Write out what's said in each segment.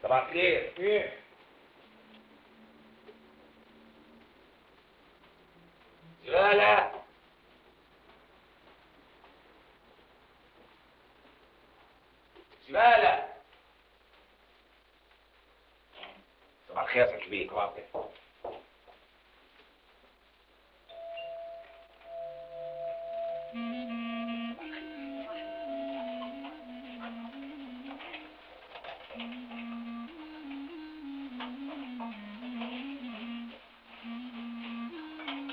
صباح الخير. ايه؟ زبالة. زبالة. صباح الخير يا كبير. صباح الخير.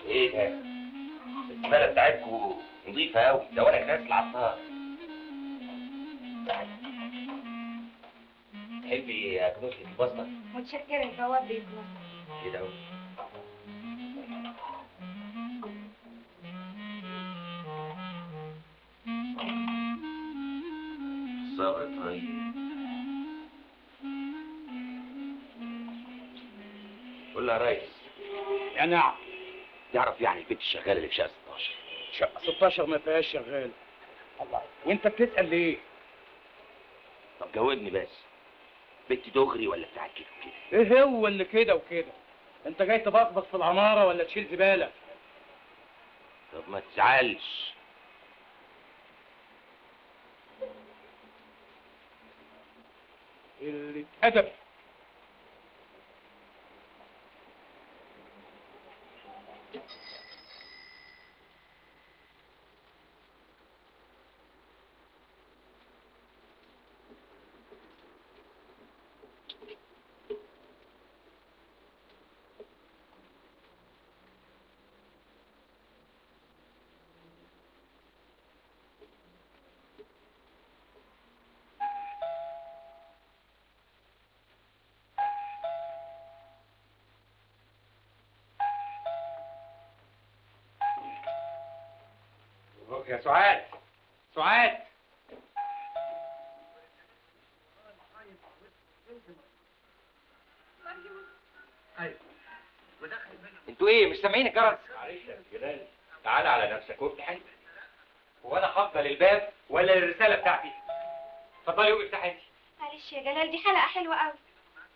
ايه ده؟ الزبالة بتاعتكم نظيفة أوي، ده ولا كاس العطار. تحبي أكنوز لك البسطة؟ متشكرة الجواب بيخلص. كده أهو. صبر طيب. قول له يا ريس. يا نعم. تعرف يعني البنت الشغالة اللي في شقة 16؟ شقة 16 ما فيهاش شغال. الله، وانت بتسأل ليه؟ طب جاوبني بس. بنت دغري ولا بتاعت كده وكده؟ ايه هو اللي كده وكده؟ انت جاي تبصبص في العمارة ولا تشيل زبالة؟ طب ما تزعلش. اللي اتأدب. يا سعاد. سعاد. انتوا ايه مش سامعين الجرس؟ معلش يا جلال، تعال على نفسك وافتح انت. هو انا هفضل الباب ولا الرساله بتاعتي؟ اتفضلي قومي افتحي انت. معلش يا جلال، دي حلقة حلوة قوي.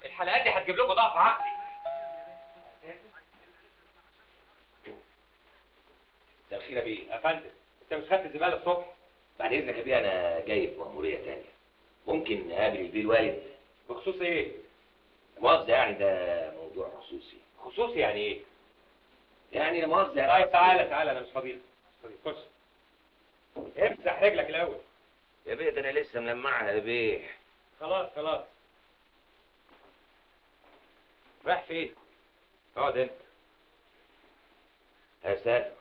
الحلقات دي هتجيب لكم ضعف عقلي. مساء الخير يا بيه. يا فندم، انت مش خدت الزباله الصبح؟ بعد اذنك يا بيه، انا جاي بمأمورية تانية. ممكن اقابل البيه الوالد؟ بخصوص ايه؟ مؤاخذة يعني، ده موضوع خصوصي. خصوصي يعني ايه؟ يعني لا مؤاخذة يعني. طيب تعالى انا مش فاضي. خش. امسح رجلك الاول. يا بيه ده انا لسه ملمعها يا بيه. خلاص. رايح فين؟ اقعد انت. يا ساتر.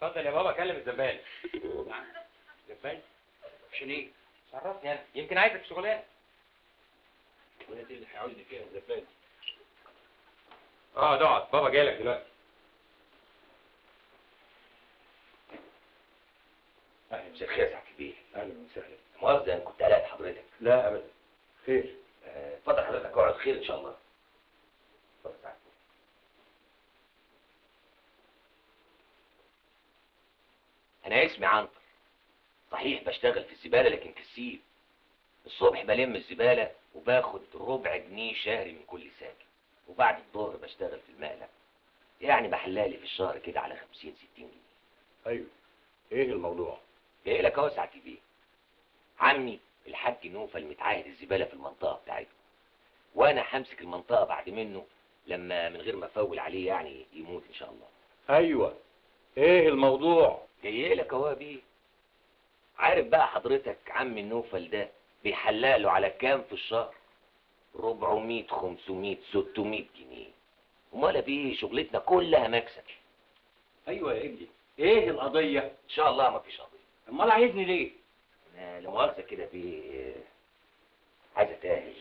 اتفضل يا بابا، كلم الزبال. زبال؟ عشان ايه؟ عرفني انا، يمكن عايزك في شغلانه. وانا دي اللي هيعوزني فيها الزبال. اقعد بابا جاي لك دلوقتي. اهلا مساء الخير يا سعاده البيه. اهلا وسهلا. مؤاخذه انا كنت قلقت حضرتك. لا ابدا. خير. اتفضل حضرتك اقعد. خير ان شاء الله. اتفضل سعاده. انا اسمي عنتر. صحيح بشتغل في الزباله لكن كسيب. الصبح بلم الزباله وباخد ربع جنيه شهري من كل ساكن، وبعد الظهر بشتغل في المقلب. يعني بحلالي في الشهر كده على 50 60 جنيه. ايوه. ايه الموضوع؟ جاي لك اهو سعاده البيه. عمي الحاج نوفل متعاهد الزباله في المنطقه بتاعته، وانا همسك المنطقه بعد منه لما من غير ما افول عليه يعني يموت ان شاء الله. ايوه. ايه الموضوع؟ جاي لك اهو يا بيه. عارف بقى حضرتك عم النوفل ده بيحلق له على كام في الشهر؟ 400 500 600 جنيه. امال يا بيه شغلتنا كلها مكسب. ايوه يا ابني، ايه القضيه؟ ان شاء الله ما فيش قضيه. امال عايزني ليه؟ انا لا مؤاخذه كده يا بيه، عايز اتاهل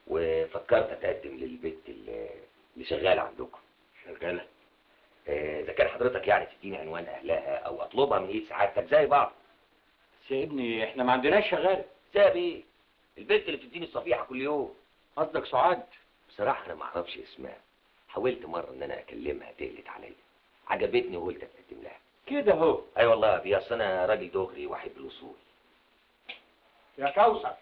وفكرت اتقدم للبنت اللي شغاله عندكم. شغاله؟ اذا كان حضرتك يعني تديني عنوان اهلها او اطلبها من ايد سعادتك زي بعض. بس يا ابني احنا ما عندناش شغاله. ساب ايه؟ البنت اللي بتديني الصفيحه كل يوم. قصدك سعاد؟ بصراحه انا ما اعرفش اسمها. حاولت مره ان انا اكلمها تقلت عليا. عجبتني وقلت اتقدم لها. كده اهو. اي والله يا بيه، اصل انا راجل دغري واحب الوصول. يا كوثر،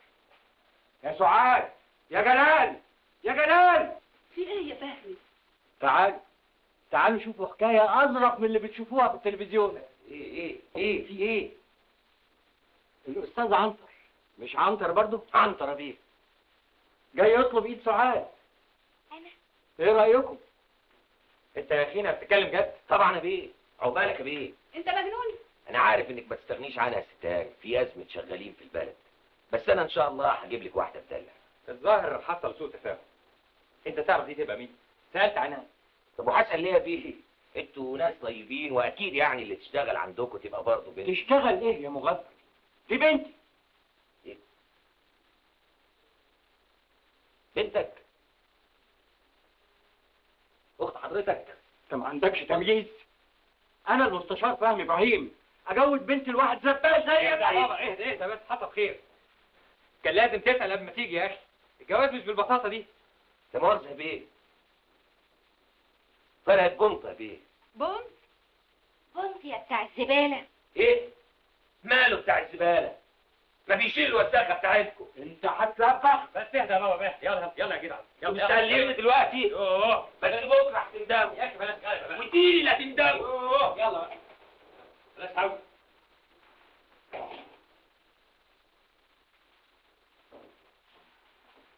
يا سعاد، يا جلال، يا جلال، في ايه يا فهمي؟ تعالوا شوفوا حكايه اظرف من اللي بتشوفوها في التلفزيون. ايه في ايه؟ الاستاذ عنتر، مش عنتر برضو؟ عنتر يا بيه، جاي يطلب ايد سعاد. انا ايه رايكم؟ انت يا اخينا بتتكلم جد؟ طبعا يا بيه، عقبالك يا بيه. انت مجنون؟ انا عارف انك ما تستغنيش عنها يا ستات، في ازمه شغالين في البلد، بس انا ان شاء الله هجيب لك واحده تدلع. الظاهر حصل سوء تفاهم. انت تعرف دي تبقى مين؟ سالت عنها. طب وحسن ليه يا بيه؟ انتوا ناس طيبين، واكيد يعني اللي تشتغل عندكم تبقى برضه بنت. تشتغل ايه يا مغفل؟ دي بنتي. بنتك؟ اخت حضرتك؟ انت ما عندكش تمييز؟ انا المستشار فهمي ابراهيم، اجوز بنت الواحد زبال زي يا بابا اهدى بس، حصل خير. كان لازم تسأل قبل ما تيجي يا اخي. الجواز مش بالبساطة دي. لا مؤاخذة يا بيه، فرقت بنطة يا بيه. بنت يا بتاع الزبالة. ايه؟ ماله بتاع الزبالة؟ ما بيشيل الوساخة بتاعتكم. انت هتلبخ. بس اهدى يا بابا، اهدى. يلا يلا يا جدع. مش تقلقني دلوقتي؟ اوه بس بكره هتندموا. يا اخي بلاش غلبة بقى. ودي اللي هتندموا. اوه يلا بقى. بلاش حاول.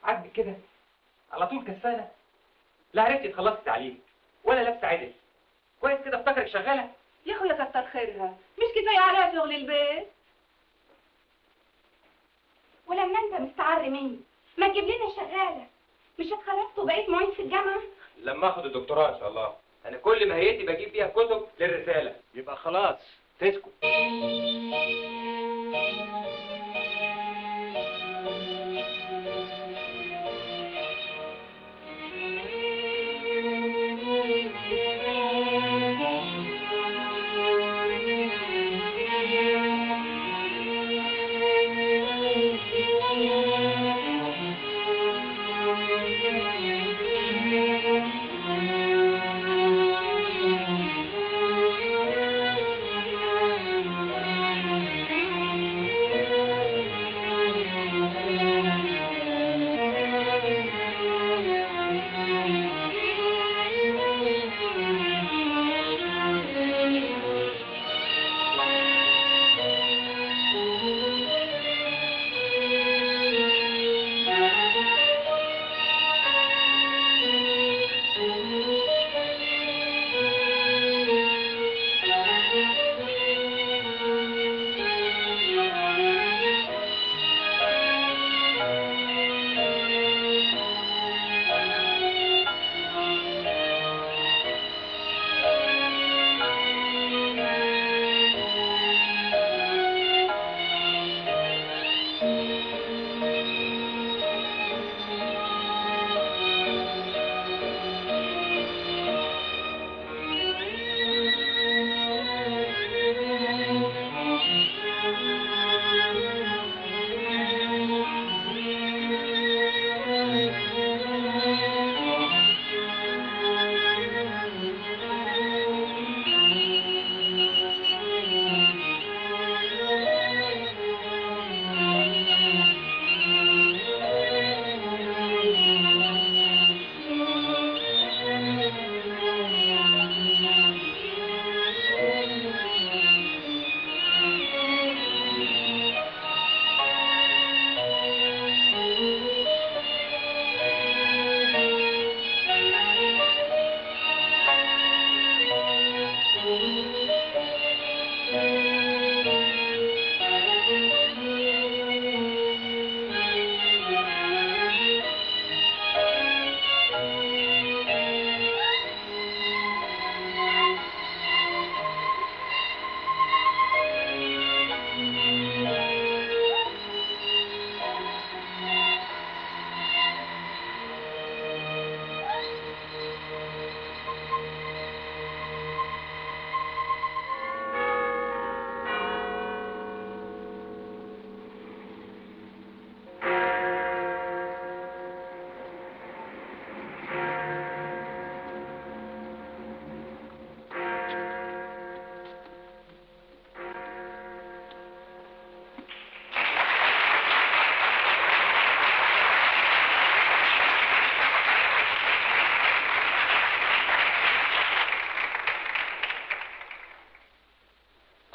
عاجبك كده؟ على طول كسالة. لا عرفتي تخلصي تعليم ولا لابسة عدل. كويس كده افتكرك شغالة. يا اخويا كتر خيرها، مش كفايه عليها شغل البيت؟ ولما انت مستعر مني ما تجيب لنا شغالة؟ مش اتخرجت وبقيت معيد في الجامعة؟ لما اخد الدكتوراه ان شاء الله. انا كل ماهيتي بجيب فيها كتب للرسالة. يبقى خلاص تسكت.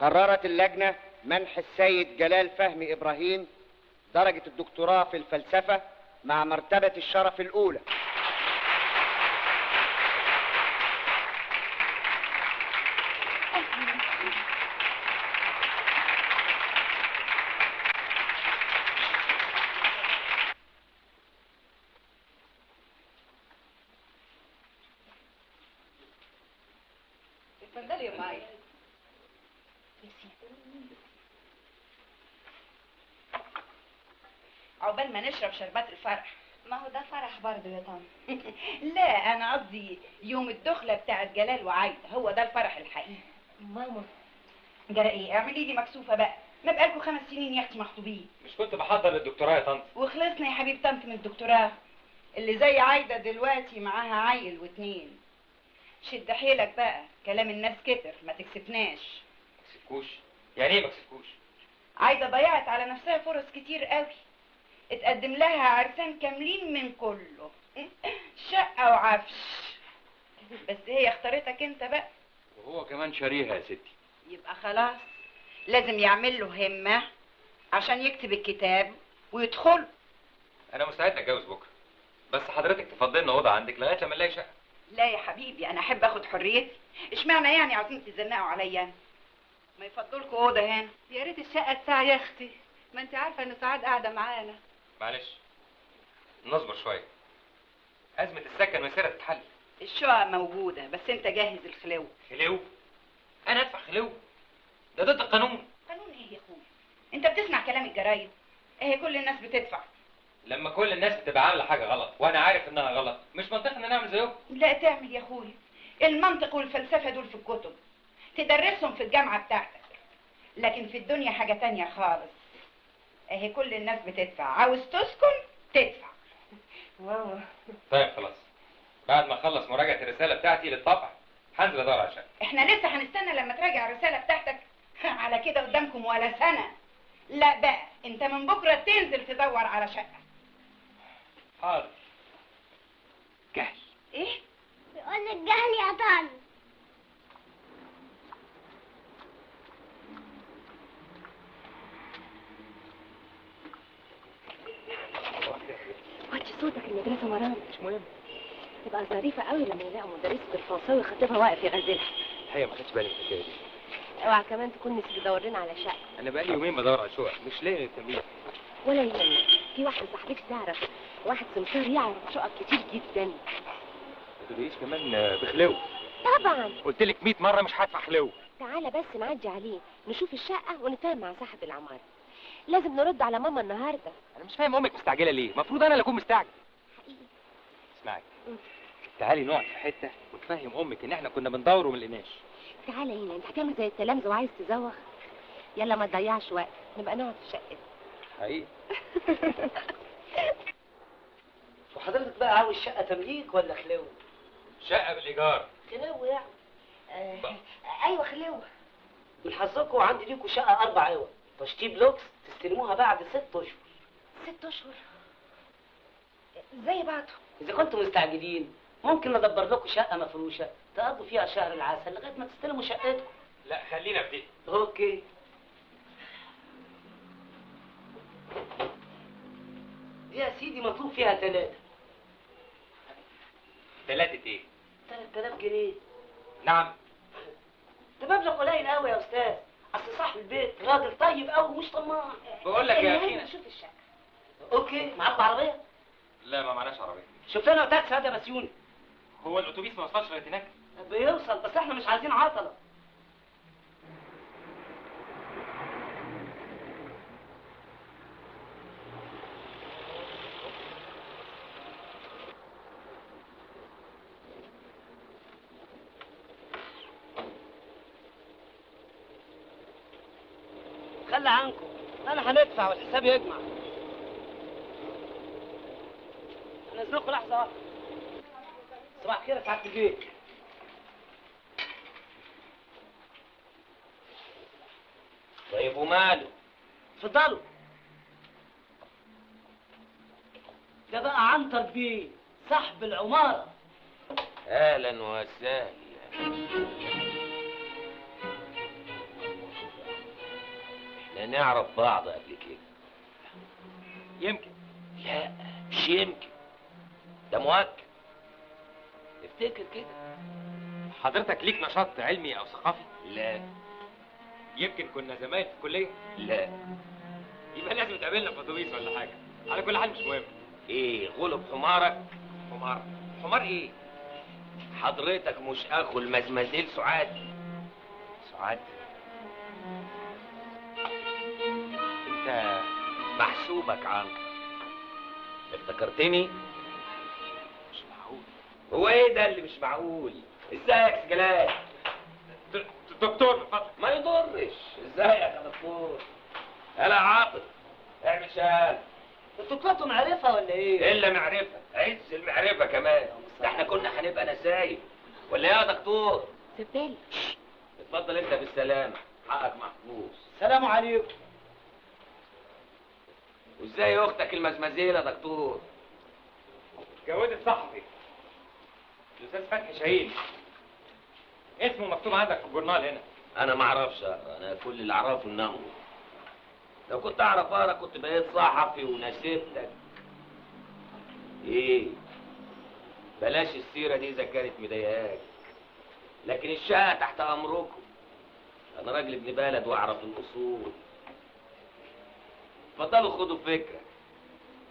قررت اللجنة منح السيد جلال فهمي إبراهيم درجة الدكتوراه في الفلسفة مع مرتبة الشرف الأولى. اتفضلي يا معايا. عقبال ما نشرب شربات الفرح. ما هو ده فرح برضه يا طنط. لا انا قصدي يوم الدخله بتاعت جلال وعايده، هو ده الفرح الحقيقي. ماما جرى ايه؟ اعملي لي مكسوفه بقى، ما بقالكوا 5 سنين يا اختي مخطوبين. مش كنت بحضر للدكتوراه يا طنط؟ وخلصنا يا حبيب طنط من الدكتوراه. اللي زي عايده دلوقتي معاها عيل واتنين. شد حيلك بقى، كلام الناس كتر، ما تكسفناش. مكسفكوش؟ يعني ايه مكسفكوش؟ عايده ضيعت على نفسها فرص كتير قوي. اتقدم لها عرسان كاملين من كله، شقه وعفش، بس هي اختارتك انت بقى. وهو كمان شاريها يا ستي. يبقى خلاص لازم يعمل له همه عشان يكتب الكتاب ويدخل. انا مستعد اتجوز بكره، بس حضرتك تفضلي لنا اوضه عندك لغايه لما نلاقي شقه. لا يا حبيبي، انا احب اخد حريتي. اشمعنى يعني عاوزين تزنقوا عليا؟ ما يفضلكوا اوضه هنا. يا ريت الشقه تساع يا اختي، ما انت عارفه ان سعاد قاعده معانا. معلش نصبر شويه، ازمه السكن مسيرها تتحل. الشقق موجوده، بس انت جهز الخلو. خلو؟ انا ادفع خلو؟ ده ضد القانون. قانون ايه يا اخويا؟ انت بتسمع كلام الجرايد؟ اهي كل الناس بتدفع. لما كل الناس بتبقى عامله حاجه غلط وانا عارف انها غلط، مش منطقي ان انا اعمل زيهم. لا تعمل يا اخويا، المنطق والفلسفه دول في الكتب، تدرسهم في الجامعه بتاعتك، لكن في الدنيا حاجه تانية خالص. اهي كل الناس بتدفع، عاوز تسكن تدفع. ماما طيب خلاص، بعد ما اخلص مراجعه الرساله بتاعتي للطبع هنزل ادور على شقه. احنا لسه هنستنى لما تراجع الرساله بتاعتك؟ على كده قدامكم ولا سنه. لا بقى، انت من بكره تنزل تدور على شقه. حاضر. جهل. ايه؟ بيقول لك جهل يا طنط. وطي صوتك، المدرسة ورانا. مش مهم. تبقى ظريفة قوي لما يلاقوا مدرسة الفرنساوي خطيبها واقف يغزلها. الحقيقه ما خدتش بالي من الحكايه دي. اوعى كمان تكون نسيت تدور لنا على شقة. انا بقالي يومين بدور على شقق، مش لاقي التمرين. ولا يهمك، في واحدة صاحبتي تعرف واحد سمسار يعرف شقق كتير جدا. ما تقوليش كمان بخلو. طبعا. قلت لك 100 مره مش هدفع خلو. تعالى بس نعدي عليه نشوف الشقة ونتفاهم مع صاحب العمارة. لازم نرد على ماما النهاردة. انا مش فاهم امك مستعجله ليه؟ المفروض انا اللي اكون مستعجل. حقيقي. اسمعي، تعالي نقعد في حته وتفهم امك ان احنا كنا بندور وما لقيناش. تعالى هنا، انت هتعمل زي التلامذة وعايز تزوغ؟ يلا ما تضيعش وقت، نبقى نقعد في شقتنا. حقيقي. وحضرتك بقى عاوز شقة تمليك ولا خلو؟ شقه بالايجار. خلو يعني. ايوه خلو. من حظكم عندي ليكوا شقة 4 عوض، تشطيب لوكس، تستلموها بعد 6 اشهر. 6 اشهر؟ زي بعضه. إذا كنتم مستعجلين ممكن ندبر لكم شقة مفروشة تقضوا فيها شهر العسل لغاية ما تستلموا شقتكم. لا خلينا في دي. اوكي. دي يا سيدي مطلوب فيها 3. 3 ايه؟ 3000 جنيه. نعم. ده مبلغ قليل قوي يا استاذ، اصل صاحب البيت راجل طيب قوي ومش طماع. بقول لك يا المهم اخينا. نشوف الشقة. اوكي، معاكم عربية؟ لا ما معناش عربيه. شوف لنا تاكسي هذا بسيوني. هو الاتوبيس ما وصلش لغايه هناك؟ بيوصل، بس احنا مش عايزين عطلة. خلي عنكم، انا هندفع والحساب يجمع. هنزلكم لحظة واحدة. صباح الخير يا سعادة البيت. طيب وماله؟ اتفضلوا. ده بقى عنتر بيه صاحب العمارة. اهلا وسهلا. نعرف بعض قبل كده. يمكن. لا مش يمكن، ده مؤكد. افتكر كده. حضرتك ليك نشاط علمي او ثقافي؟ لا. يمكن كنا زمايل في الكليه. لا. يبقى لازم تقابلنا في اتوبيس ولا حاجه. على كل حال مش مهم. ايه غلب حمارك؟ حمار؟ حمار ايه؟ حضرتك مش اخو المزمزيل سعاد؟ سعاد؟ انت محسوبك عنه. افتكرتني؟ مش معقول. هو ايه ده اللي مش معقول؟ ازيك يا جلال؟ دكتور من فضلك. ما يضرش. ازيك يا دكتور؟ انا عاطف. اعمل شهاده. انتوا طلعتوا معرفه ولا ايه؟ الا معرفه، عز المعرفه كمان. ده احنا كنا هنبقى نسايب. ولا ايه يا دكتور؟ زبالة. اتفضل انت بالسلامه، حقك محفوظ. السلام عليكم. وازاي اختك المزمزيله يا دكتور؟ اتجوزت صاحبي الاستاذ فتحي شهيد. اسمه مكتوب عندك في الجورنال هنا. انا ما اعرفش اقرا، انا كل اللي اعرفه انه لو كنت اعرف اقرا كنت بقيت صحفي ونسيبتك. ايه بلاش السيره دي اذا كانت مضايقاك، لكن الشقه تحت امركم. انا راجل ابن بلد واعرف الاصول. اتفضلوا خدوا فكره.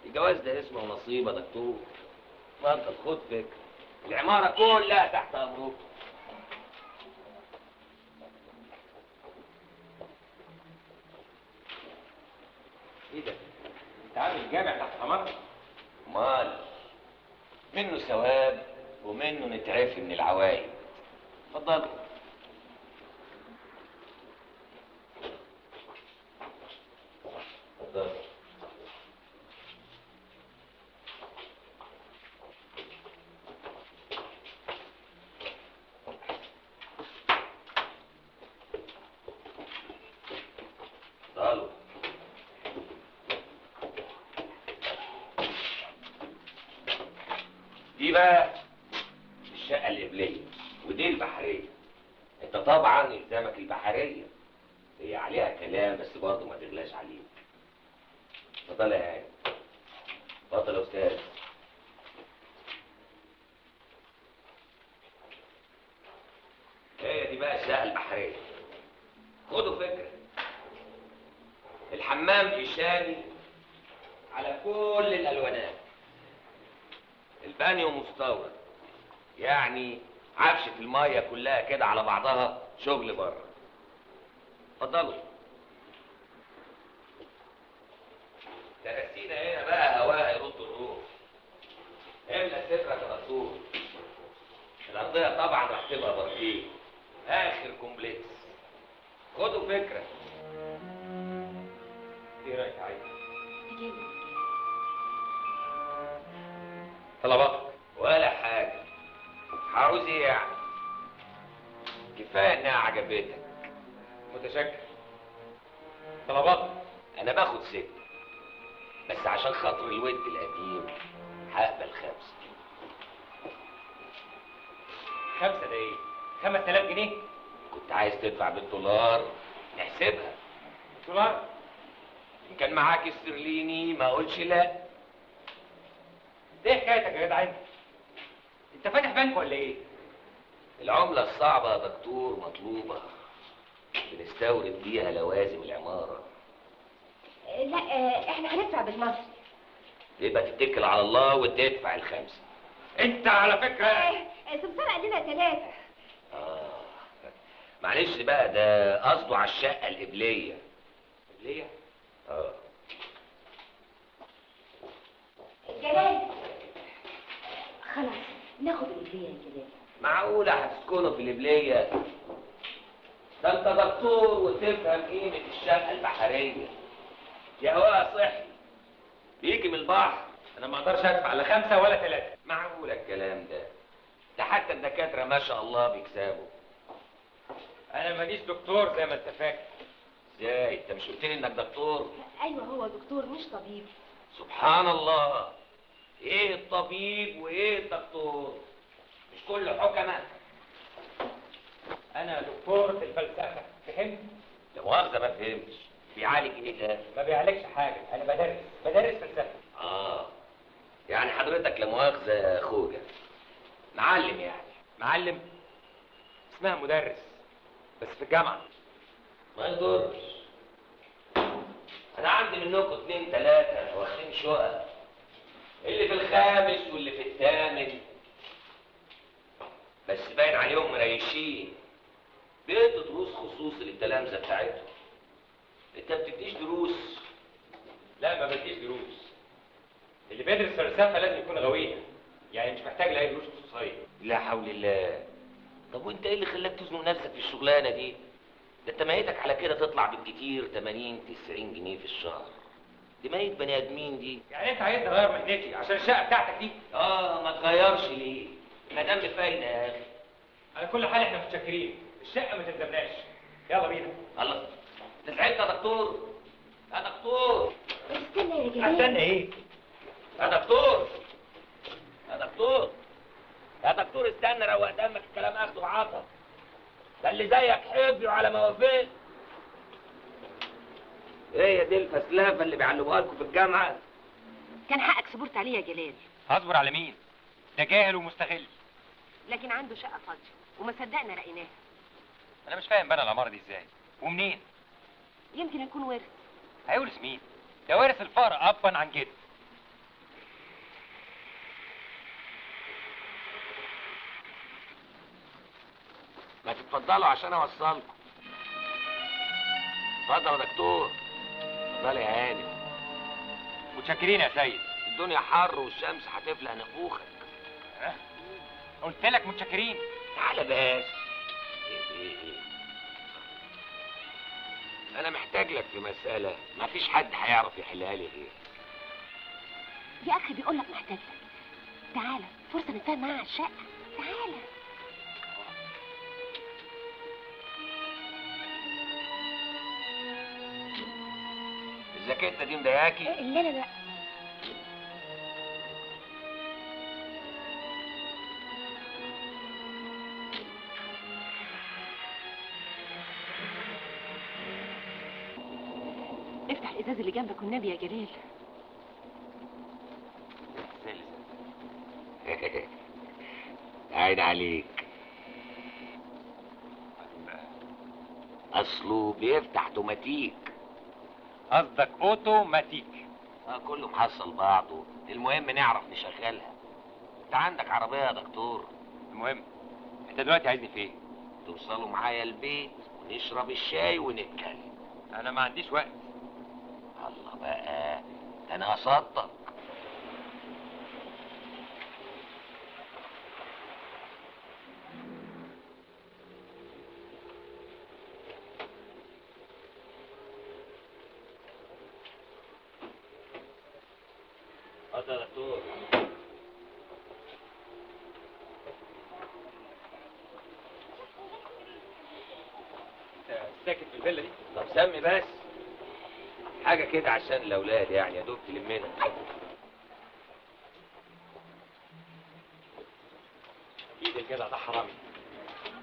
الجواز ده اسمه ونصيب يا دكتور. اتفضل خد فكره. العماره كلها تحت امركم. ايه ده؟ انت عامل جامع تحت عمارة؟ امال منه ثواب ومنه نتعفي من العوايد. اتفضل. اتفضل. اتفضلوا. دي بقى الشقة القبلية ودي البحرية. انت طبعا الزامك البحرية، هي عليها كلام بس برضه ما تغلاش عليك. اتفضل يا هاني. اتفضل يا استاذ. هي دي بقى الشقة البحرية. خدوا فكرة. الحمام إشاري على كل الألوانات. البانيو مستورد، يعني عفشة المية كلها كده على بعضها شغل بره. اتفضلوا. درسينا هنا بقى هواء يرد الروح. املى صدرك يا دكتور. الأرضية طبعا راح تبقى برفيه. آخر كومبلكس. خدوا فكرة. ايه رايك يا عايز؟ تجيب. طلباتك؟ ولا حاجة. عاوز ايه يعني؟ كفاية انها عجبتك. متشكر. طلباتك؟ انا باخد 6 بس عشان خاطر الود القديم هقبل 5. 5 ده ايه؟ 5000 جنيه؟ كنت عايز تدفع بالدولار نحسبها. دولار؟ ان كان معاك استرليني ما اقولش لا. ايه حكايتك يا جدع انت؟ انت فاتح بنك ولا ايه؟ العملة الصعبة يا دكتور مطلوبة، بنستورد بيها لوازم العمارة. لا احنا هندفع بالمصري. يبقى تتكل على الله وتدفع 5. انت على فكرة سمسار قال لنا 3. معلش بقى، ده قصده على الشقة القبلية. ليه؟ جلال خلاص ناخد الهدية يا جلال. معقولة هتسكنوا في القبلية؟ ده انت دكتور وتفهم قيمة الشقة البحرية. يا هواء صحي بيجي من البحر. انا ما اقدرش ادفع لا 5 ولا 3. معقولة الكلام ده؟ ده حتى الدكاترة ما شاء الله بيكسبوا. انا ماليش دكتور زي ما انت فاكر. ازاي؟ انت مش قلت لي انك دكتور؟ ايوه هو دكتور مش طبيب. سبحان الله. ايه الطبيب وايه الدكتور؟ مش كله حكمة. انا دكتور في الفلسفة، فهمت؟ لا مؤاخذة ما فهمتش. بيعالج ايه ده؟ ما بيعالجش حاجه، انا بدرس فلسفه. يعني حضرتك لا مؤاخذه يا خوجه، معلم يعني. معلم؟ اسمها مدرس، بس في الجامعه. ما يضرش. انا عندي منكم 2 3 واخدين شقق، اللي في الخامس واللي في الثامن، بس باين عليهم مريشين. بيدوا دروس خصوصي للتلامذه بتاعتهم. انت بتديش دروس؟ لا ما بديش دروس. اللي بيدرس فلسفه لازم يكون غوية، يعني مش محتاج لاي دروس خصوصيه. لا حول الله. طب وانت ايه اللي خلاك تزنق نفسك في الشغلانه دي؟ ده انت ميتك على كده تطلع بالكتير 80 90 جنيه في الشهر. دي ميت بني ادمين دي. يعني انت عايزني اغير مهنتي عشان الشقه بتاعتك دي؟ ما تغيرش ليه؟ ما دام فايده يا اخي. على كل حال احنا متشكرين، الشقه ما تلزمناش. يلا بينا. الله، انت زعلت يا دكتور؟ يا دكتور استنى يا جميل. استنى ايه؟ يا دكتور يا دكتور يا دكتور استنى، روق دمك، الكلام اخده وعطا. ده اللي زيك حبي وعلى ما وافقت. ايه دي الفسلافه اللي بيعلموها لكم في الجامعه؟ كان حقك صبرت عليه يا جلال، هصبر على مين؟ ده جاهل ومستغل. لكن عنده شقه فاضيه وما صدقنا لقيناها. انا مش فاهم بنى العماره دي ازاي ومنين. يمكن يكون ورث. هيورث مين؟ ده وارث الفقر ابا عن جد. ما تتفضلوا عشان اوصلكم. اتفضل يا دكتور. اتفضل يا هاني. متشكرين يا سيد. الدنيا حر والشمس هتفلق نافوخك. قلت لك متشكرين. تعالى بس. ايه انا محتاج لك في مسألة مفيش حد هيعرف يحلها لي غيرك. يا اخي بيقول لك محتاج لك. تعالى فرصه نتفاهم معاه على الشقه. تعالى. الجاكيتة دي مضايقاكي؟ لا لا لا. افتح الازاز اللي جنبك والنبي يا جلال. عين عليك. اصله بيفتح توماتيك. قصدك اوتوماتيك؟ كله محصل بعضه، المهم نعرف نشغلها. انت عندك عربية يا دكتور؟ المهم انت دلوقتي عايزني في ايه؟ توصلوا معايا البيت ونشرب الشاي ونتكلم. انا ما عنديش وقت. الله بقى، ده انا هصدق. اتفضل يا دكتور. ساكت في الفيلا دي؟ طب سمي بس حاجة كده عشان الأولاد، يعني يا دوب تلمنا. ايد الجدع ده حرامي.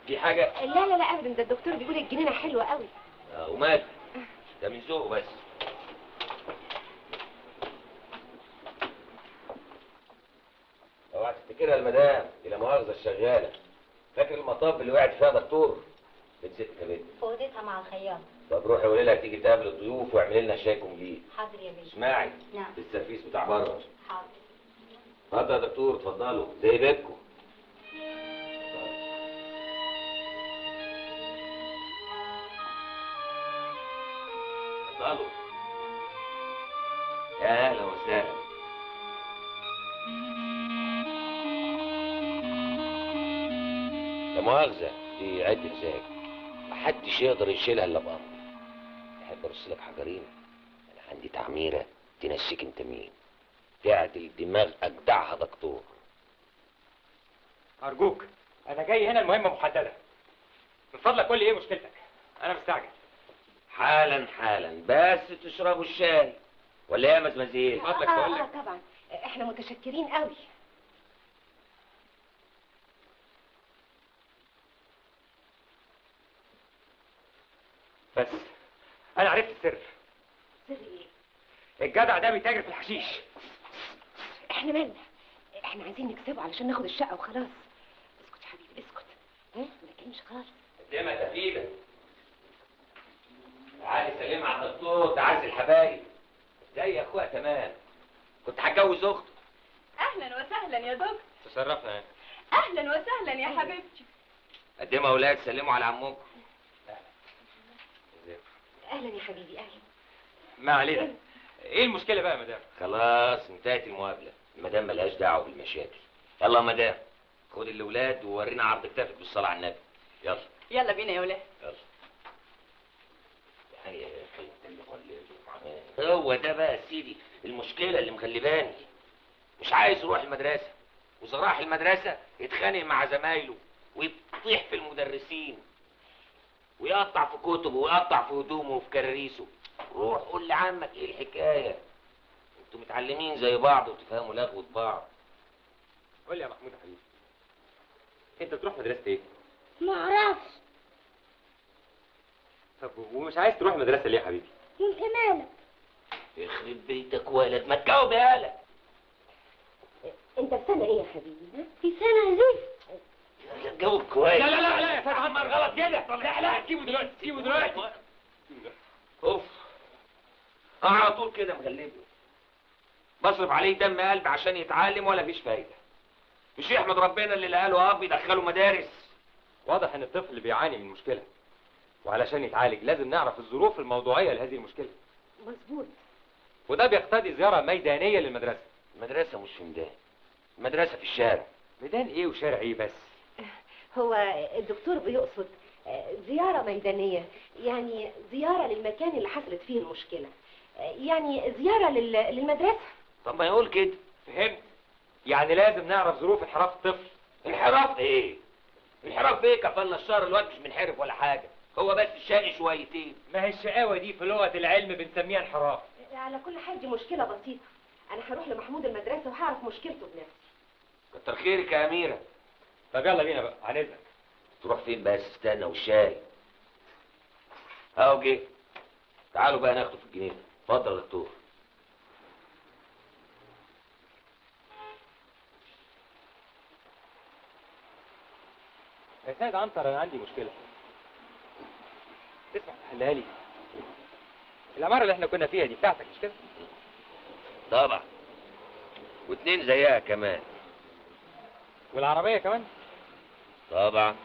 في حاجة؟ لا لا لا ابدا، ده الدكتور بيقول الجنينه حلوه قوي. ومال؟ ده من ذوقه بس. اوعى تفتكرها المدام، دي لا مؤاخذة الشغالة. فاكر المطب اللي وقعت فيها يا دكتور؟ بنت ست كبد. فوضتها مع الخياط. طب روحي قولي لها تيجي تقابل الضيوف واعملي لنا شاي كومبليت. حاضر يا باشا. اسمعي. نعم. السرفيس بتاع بره. حاضر. اتفضل يا دكتور، اتفضلوا زي بيتكم. اتفضلوا. يا اهلا وسهلا. لا مؤاخذة، دي عدة زاج، محدش يقدر يشيلها الا بأمر. تحب ارص لك حجرين؟ انا عندي تعميرة تنسيك انت مين، تعدل دماغ اجدعها دكتور. ارجوك انا جاي هنا المهمة محددة، من فضلك قول لي ايه مشكلتك، انا مستعجل. حالا حالا، بس تشربوا الشاي ولا ايه يا مزمزيل؟ فضلك تقول لك. طبعا احنا متشكرين قوي. بس انا عرفت السر، سر ايه؟ الجدع ده بيتاجر في الحشيش. احنا مالنا؟ احنا عايزين نكسبه علشان ناخد الشقه وخلاص. اسكت يا حبيبي اسكت. ها ما تكلمش خالص. قدامها تفيدة. تعالي سلمي على الدكتور، تعالي الحبايب. ازاي يا اخويا؟ تمام. كنت هتجوز اخته. اهلا وسهلا يا دكتور. تشرفنا يعني. اهلا وسهلا يا حبيبتي. قدموا يا اولاد، سلموا على عمكم. اهلا يا حبيبي اهلا. ما علينا. ايه المشكله بقى يا مدام؟ خلاص انتهت المقابله، المدام ملهاش دعوه بالمشاكل. يلا يا مدام، خد الاولاد وورينا عرض كتافك بالصلاه على النبي. يلا يلا بينا يا ولاد. يلا. يعني هو ده بقى يا سيدي المشكله اللي مغلباني. مش عايز يروح المدرسه، واذا راح المدرسه يتخانق مع زمايله ويطيح في المدرسين ويقطع في كتبه ويقطع في هدومه وفي كراريسه. روح قول لعمك ايه الحكايه. انتوا متعلمين زي بعض وتفهموا لغوة بعض. قول لي يا محمود يا حبيبي، انت بتروح مدرسه ايه؟ ما اعرفش. طب ومش عايز تروح مدرسه ليه يا حبيبي؟ انت مالك؟ يخرب بيتك ولد، ما تجاوب يالا. انت في سنه ايه يا حبيبي؟ في سنة زفت. يلا جاوب كويس. لا لا لا لا يا استاذ عمر غلط كده. لا لا سيبه دلوقتي، سيبه دلوقتي. اوف، انا على طول كده مغلبه. بصرف عليه دم قلب عشان يتعلم ولا فيش فايده. مش يحمد ربنا اللي لقاله اب يدخله مدارس. واضح ان الطفل بيعاني من مشكله، وعلشان يتعالج لازم نعرف الظروف الموضوعيه لهذه المشكله. مظبوط. وده بيقتضي زياره ميدانيه للمدرسه. المدرسه مش في ميدان، المدرسه في الشارع. ميدان ايه وشارع ايه بس؟ هو الدكتور بيقصد زيارة ميدانية، يعني زيارة للمكان اللي حصلت فيه المشكلة، يعني زيارة للمدرسة. طب ما يقول كده. فهمت. يعني لازم نعرف ظروف انحراف الطفل. انحراف ايه؟ انحراف ايه؟ كفلنا الشهر الواد مش منحرف ولا حاجه، هو بس شقي شويتين. ما هي الشقاوه دي في لغه العلم بنسميها انحراف. على كل حال دي مشكلة بسيطة، أنا هروح لمحمود المدرسة وهعرف مشكلته بنفسي. كتر خيرك يا اميره. طب يلا بينا بقى، عن اذنك. تروح فين بس؟ استنى والشاي اهو جه. تعالوا بقى ناخده في الجنينه. اتفضل يا دكتور. يا سيد عنتر انا عندي مشكله، تسمح تحلها لي؟ العماره اللي احنا كنا فيها دي بتاعتك مش كده؟ طبعا، واتنين زيها كمان. والعربيه كمان؟ طبعا،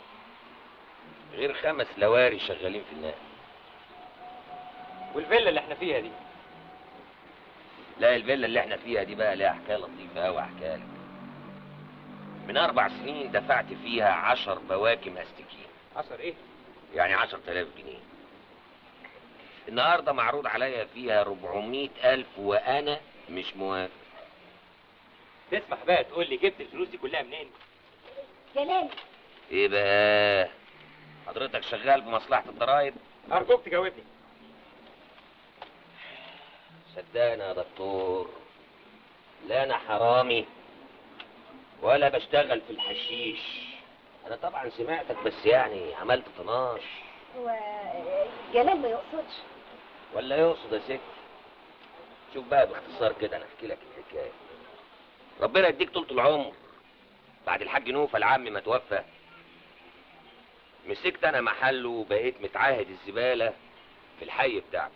غير 5 لواري شغالين في النقل. والفيلا اللي احنا فيها دي؟ لا، الفيلا اللي احنا فيها دي بقى ليها حكايه لطيفه قوي احكيها لك. من 4 سنين دفعت فيها 10 بواكم استكين. 10 ايه؟ يعني 10,000 جنيه. النهارده معروض عليا فيها 400,000 وانا مش موافق. تسمح بقى تقول لي جبت الفلوس دي كلها منين؟ جلال. ايه بقى؟ حضرتك شغال بمصلحة الضرايب؟ ارجوك تجاوبني. صدقني يا دكتور، لا انا حرامي ولا بشتغل في الحشيش. انا طبعا سمعتك بس يعني عملت طناش. هو جلال ما يقصدش. ولا يقصد يا ست؟ شوف بقى باختصار كده انا احكي لك الحكايه. ربنا يديك طولة العمر. بعد الحاج نوفل العم ما توفى، مسكت انا محله وبقيت متعاهد الزباله في الحي بتاعنا.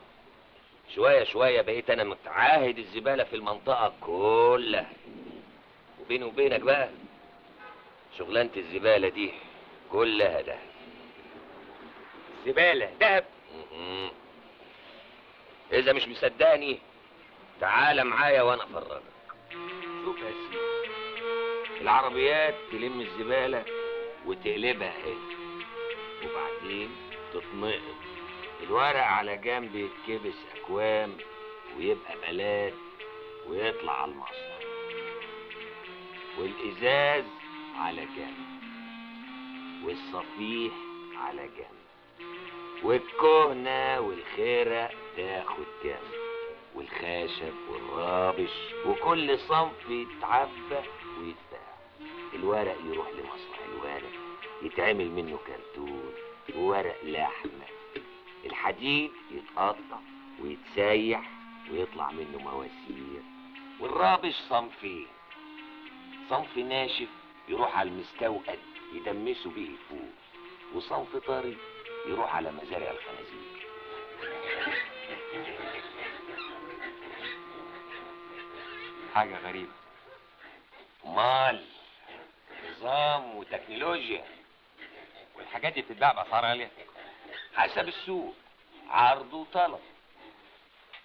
شويه شويه بقيت انا متعاهد الزباله في المنطقه كلها. وبيني وبينك بقى، شغلانه الزباله دي كلها دهب. زباله دهب؟ اذا مش مصدقني تعال معايا وانا افرجك. شوف يا سيدي، العربيات تلم الزباله وتقلبها هنا، وبعدين تتنقط. الورق على جنب يتكبس اكوام ويبقى بلاد ويطلع على المصنع، والازاز على جنب، والصفيح على جنب، والكهنة والخرق تاخد جنب، والخشب والرابش وكل صنف يتعبى ويتباع. الورق يروح لمصنع الورق يتعمل منه كرتون وورق لحمة. الحديد يتقطع ويتسيح ويطلع منه مواسير. والرابش صنفين، صنف ناشف يروح على المستوقد يدمسوا بيه الفول، وصنف طري يروح على مزارع الخنازير. حاجة غريبة. امال نظام وتكنولوجيا، والحاجات دي بتتباع باسعار غاليه. حسب السوق، عرض وطلب.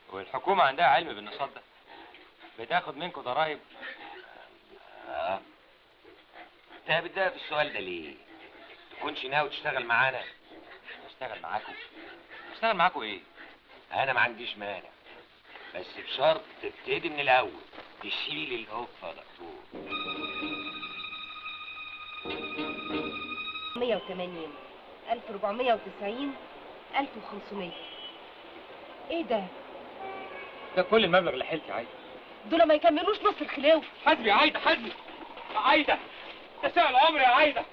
والحكومه عندها علم بالنشاط ده، بتاخد منكم ضرائب. انت بتدافع في السؤال ده ليه؟ تكونش ناوي تشتغل معانا؟ اشتغل معاكم؟ اشتغل معاكم ايه؟ انا ما عنديش مانع، بس بشرط تبتدي من الاول، تشيل القفه يا دكتور. 180 1490 1500. ايه ده؟ ده كل المبلغ اللي حيلتي يا عايده. دول ما يكملوش نص الخلاوه. حاسبي يا عايده، حاسبي. عايده ده شقى العمر يا عايده.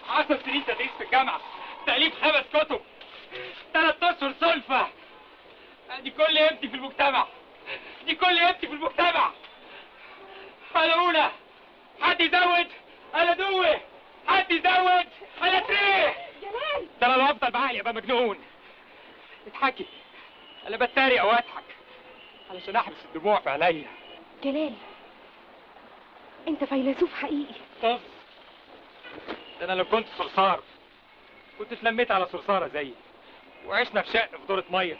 10 سنين تدريس في الجامعه، تأليف 5 كتب، 3 اشهر سلفه. دي كل قيمتي في المجتمع، دي كل قيمتي في المجتمع. انا اولى، حد يزود انا دوي، حد يزود انا تريه. جلال ده انا لو افضل بعقلي ابقى مجنون. اضحكي، انا بتريق او اضحك علشان احبس الدموع في عينيا. جلال، انت فيلسوف حقيقي. طب ده انا لو كنت صرصار كنت اتلميت على صرصاره زيي وعشنا في شقه في دورة ميه،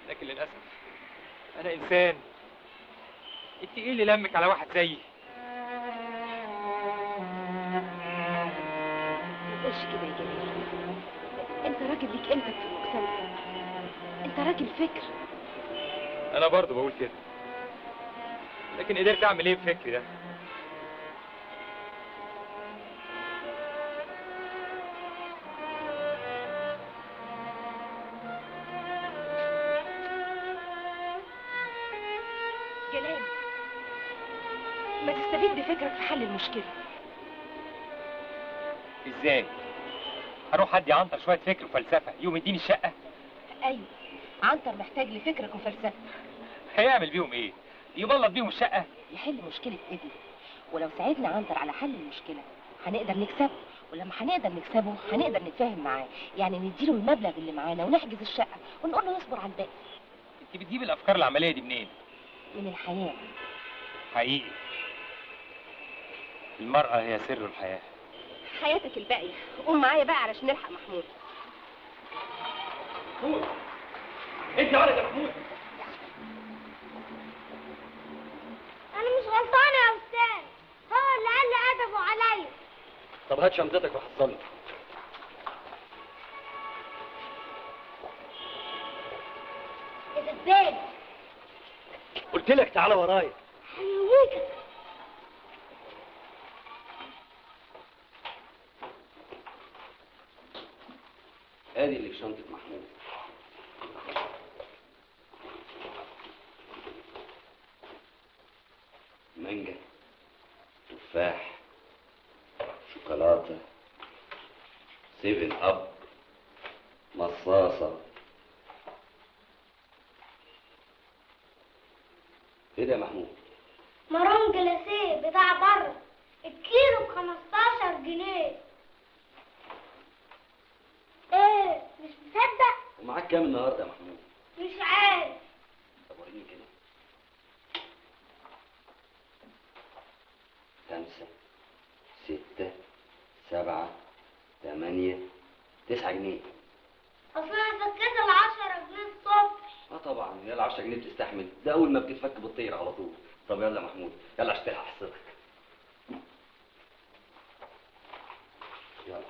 لكن للاسف انا انسان. انت ايه اللي لمك على واحد زيي؟ ما تقولش كده يا جلال، انت راجل ليك قيمتك في المجتمع، انت راجل فكر. انا برضه بقول كده، لكن قدرت اعمل ايه بفكري ده؟ جلال، ما تستفيد بفكرك في حل المشكله. ازاي؟ هروح ادي عنتر شويه فكر وفلسفه يوم يديني الشقه؟ ايوه، عنتر محتاج لفكرك وفلسفتك. هيعمل بيهم ايه؟ يبلط بيهم الشقه؟ يحل مشكله ابني، ولو ساعدنا عنتر على حل المشكله هنقدر نكسبه، ولما هنقدر نكسبه هنقدر نتفاهم معاه، يعني نديله المبلغ اللي معانا ونحجز الشقه ونقول له يصبر على الباقي. انت بتجيب الافكار العمليه دي منين؟ من الحياه. حقيقي المرأة هي سر الحياة. حياتك الباقيه. قوم معايا بقى علشان نلحق محمود. محمود، انت ولد يا محمود. انا مش غلطانه يا استاذ، هو اللي قال لي ادبه عليا. طب هات شنطتك وحصلني. يا دبان، قلت لك تعالى ورايا. هيويك. ادي اللي في شنطة محمود. مانجا، تفاح، شوكولاتة، 7 أب، مصاصة. ايه ده يا محمود؟ مرون جلاسيه بتاع بره، الكيلو ب15 جنيه. ايه مش مصدق؟ ومعاك كام النهارده يا محمود؟ مش عارف. طب وريني كده. 5 6 7 8 9 جنيه. اصل انا فكيت ال10 جنيه الصبح. طبعا هي ال10 جنيه بتستحمل، ده اول ما بتتفك بتطير على طول. طب يلا يا محمود، يلا عشان تلحق حصتك. يلا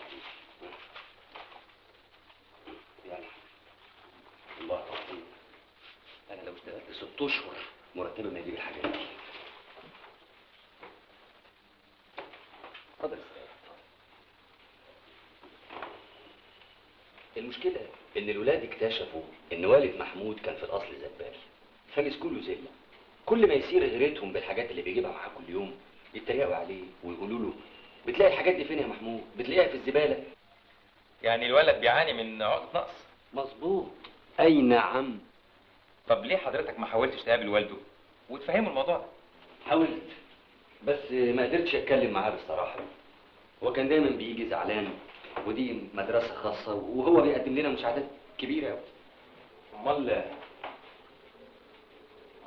يلا. الله العظيم، انا لو اشتغلت 6 اشهر مرتبي ما يجيب الحاجات دي. اتفضل. المشكلة إن الولاد اكتشفوا إن والد محمود كان في الأصل زبال، فمسكوا له زلة. كل ما يصير غيرتهم بالحاجات اللي بيجيبها معاه كل يوم يتريقوا عليه ويقولوا له بتلاقي الحاجات دي فين يا محمود؟ بتلاقيها في الزبالة. يعني الولد بيعاني من عقد نقص؟ مظبوط. أي نعم. طب ليه حضرتك ما حاولتش تقابل والده وتفهمه الموضوع ده؟ حاولت بس ما قدرتش اتكلم معاه بصراحه. هو كان دايما بيجي زعلان، ودي مدرسه خاصه وهو بيقدم لنا مساعدات كبيره قوي. امال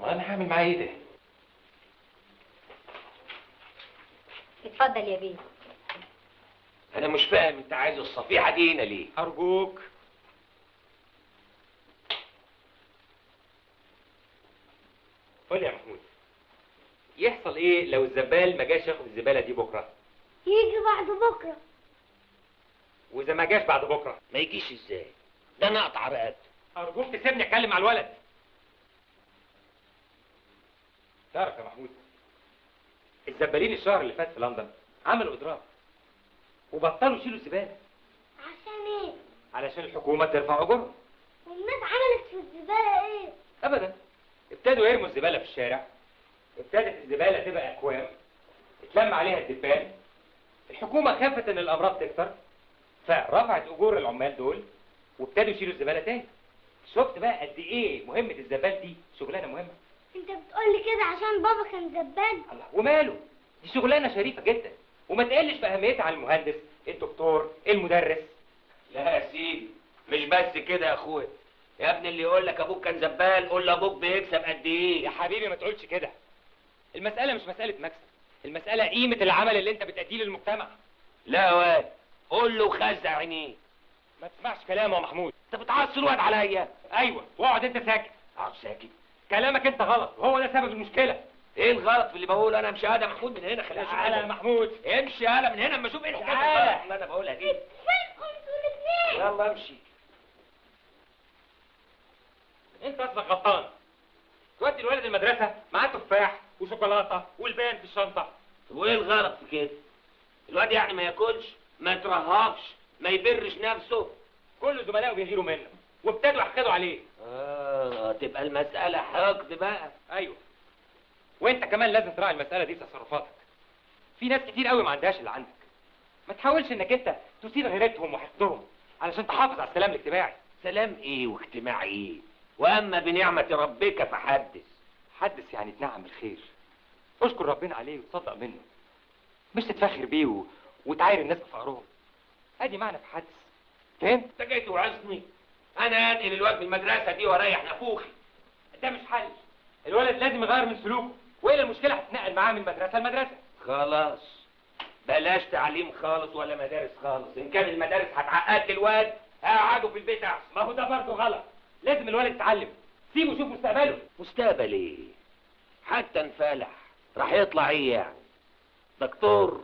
انا هعمل معاه ايه ده؟ اتفضل يا بيه. انا مش فاهم انت عايز الصفيحه دي هنا ليه؟ ارجوك. قول يا محمود، يحصل ايه لو الزبال ما جاش ياخد الزباله دي بكره؟ يجي بعد بكره. واذا ما جاش بعد بكره؟ ما يجيش ازاي؟ ده انا اقطع رقبته. ارجوك تسيبني اتكلم مع الولد. تعرف يا محمود، الزبالين الشهر اللي فات في لندن عملوا اضراب وبطلوا يشيلوا الزباله. عشان ايه؟ علشان الحكومه ترفع اجورهم. والناس عملت في الزباله ايه؟ ابدا، ابتدوا يرموا الزباله في الشارع، ابتدت الزباله تبقى اكوام، اتلم عليها الدبان، الحكومه خافت ان الامراض تكتر فرفعت اجور العمال دول وابتدوا يشيلوا الزباله تاني. شفت بقى قد ايه مهمه الزبال دي؟ شغلانه مهمه. انت بتقولي كده عشان بابا كان زبال؟ الله، وماله؟ دي شغلانه شريفه جدا وما تقلش باهميتها عن المهندس، الدكتور، المدرس. لا يا سيدي، مش بس كده يا اخويا. يا ابني اللي يقول لك ابوك كان زبال قول له ابوك بيكسب قد ايه. يا حبيبي ما تقولش كده. المسألة مش مسألة مكسب، المسألة قيمة العمل اللي انت بتأديه للمجتمع. لا يا واد، قول له خزع عينيه. ما تسمعش كلامه يا محمود. انت بتعصر الواد عليا. ايوه، واقعد انت ساكت. اقعد ساكت؟ كلامك انت غلط وهو ده سبب المشكلة. ايه الغلط في اللي بقوله؟ انا امشي يا محمود من هنا. خليني تعالى يا محمود. امشي يالا من هنا اما اشوف ايه الحكايه تعالى. اللي انا بقولها دي. فينكم انتوا الاثنين؟ يلا امشي. انت اصلك غلطان. تودي الولد المدرسة معاه تفاح وشوكولاتة والبان في الشنطة. وايه الغلط في كده؟ الواد يعني ما ياكلش، ما يترهقش، ما يبرش نفسه. كل زملائه بيغيروا منه وابتدوا يحقدوا عليه. تبقى المسألة حقد بقى. ايوه، وانت كمان لازم تراعي المسألة دي في تصرفاتك. في ناس كتير قوي ما عندهاش اللي عندك. ما تحاولش انك انت تثير غيرتهم وحقدهم علشان تحافظ على السلام الاجتماعي. سلام ايه واجتماع ايه؟ واما بنعمة ربك فحدث. حدث يعني تنعم بالخير، اشكر ربنا عليه وتصدق منه، مش تتفخر بيه وتعاير الناس بفقرهم. ادي معنى في حدث. فهمت؟ انت جاي توعظني؟ انا انقل الواد من المدرسة دي واريح نافوخي. ده مش حل. الولد لازم يغير من سلوكه والا المشكلة هتتنقل معاه من مدرسة لمدرسة. خلاص، بلاش تعليم خالص ولا مدارس خالص. ان كان المدارس هتعقد لي الواد هقعده في البيت احسن. ما هو ده برضه غلط. لازم الولد يتعلم، سيبه يشوف مستقبله. مستقبل ايه؟ حتى انفلح راح يطلع ايه يعني؟ دكتور؟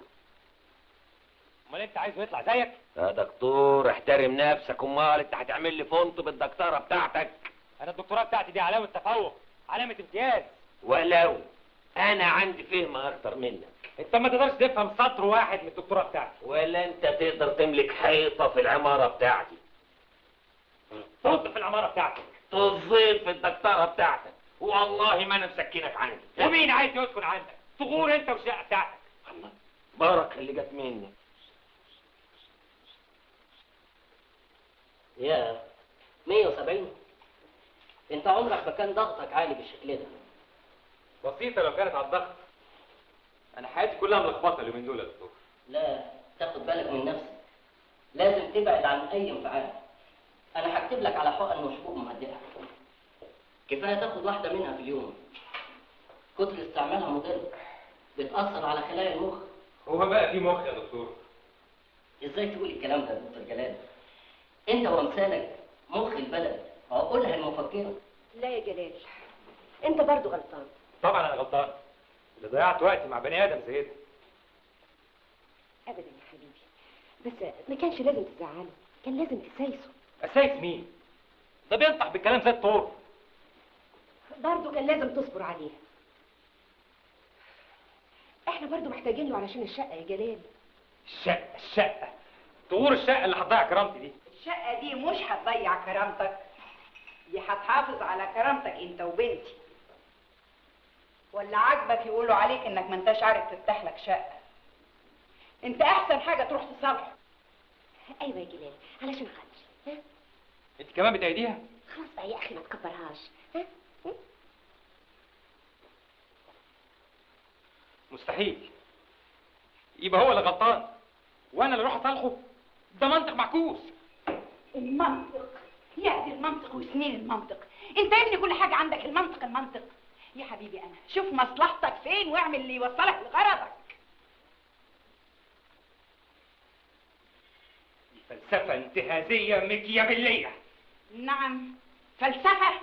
امال انت عايزه يطلع زيك؟ يا دكتور احترم نفسك. امال انت هتعمل لي فونت بالدكتوره بتاعتك؟ انا الدكتوراه بتاعتي دي علامة تفوق، علامة امتياز. ولو انا عندي فهم اكتر منك. انت ما تقدرش تفهم سطر واحد من الدكتوراه بتاعتي. ولا انت تقدر تملك حيطه في العماره بتاعتي. طز في العمارة بتاعتك. طزين في الدكتوره بتاعتك. والله ما انا مسكنك عندي. ومين عايز يسكن عندك؟ تغور انت والشقة بتاعتك. الله، بركه اللي جت مني. يا 170. انت عمرك ما كان ضغطك عالي بالشكل ده. بسيطة لو كانت على الضغط. انا حياتي كلها ملخبطة اليومين دول يا دكتور. لا، تاخد بالك من نفسك. لازم تبعد عن اي انفعال. انا هكتب لك على حقن وحبوب مهدئه. كفايه تاخد واحده منها في اليوم. كتر استعمالها مضر، بتاثر على خلايا المخ. هو بقى في مخ يا دكتور؟ ازاي تقول الكلام ده يا دكتور جلال؟ انت وامثالك مخ البلد، عقولها المفكره. لا يا جلال، انت برضو غلطان. طبعا انا غلطان اللي ضيعت وقتي مع بني ادم زي ده. ابدا يا حبيبي، بس ما كانش لازم تزعله، كان لازم تسايسه. اسايس مين؟ ده بينطح بالكلام زي الطور. برضو كان لازم تصبر عليه. احنا برضو محتاجين له علشان الشقه يا جلال. الشقة طور الشقة اللي هتضيع كرامتي دي. الشقة دي مش هتضيع كرامتك، دي هتحافظ على كرامتك انت وبنتي. ولا عاجبك يقولوا عليك انك ما انتش عارف تفتح لك شقة؟ انت احسن حاجة تروح تصالحه. ايوه يا جلال، علشان خاطري. ها؟ انت كمان بتأيديها؟ خلاص بقى يا اخي ما تكبرهاش. ها؟ مستحيل. يبقى هو اللي غلطان وانا اللي اروح اصالحه؟ ده منطق معكوس. المنطق يا دي المنطق وسنين المنطق. انت يا ابني كل حاجه عندك المنطق. يا حبيبي انا شوف مصلحتك فين واعمل اللي يوصلك لغرضك. دي فلسفه انتهازيه مكيافيليه. نعم فلسفه،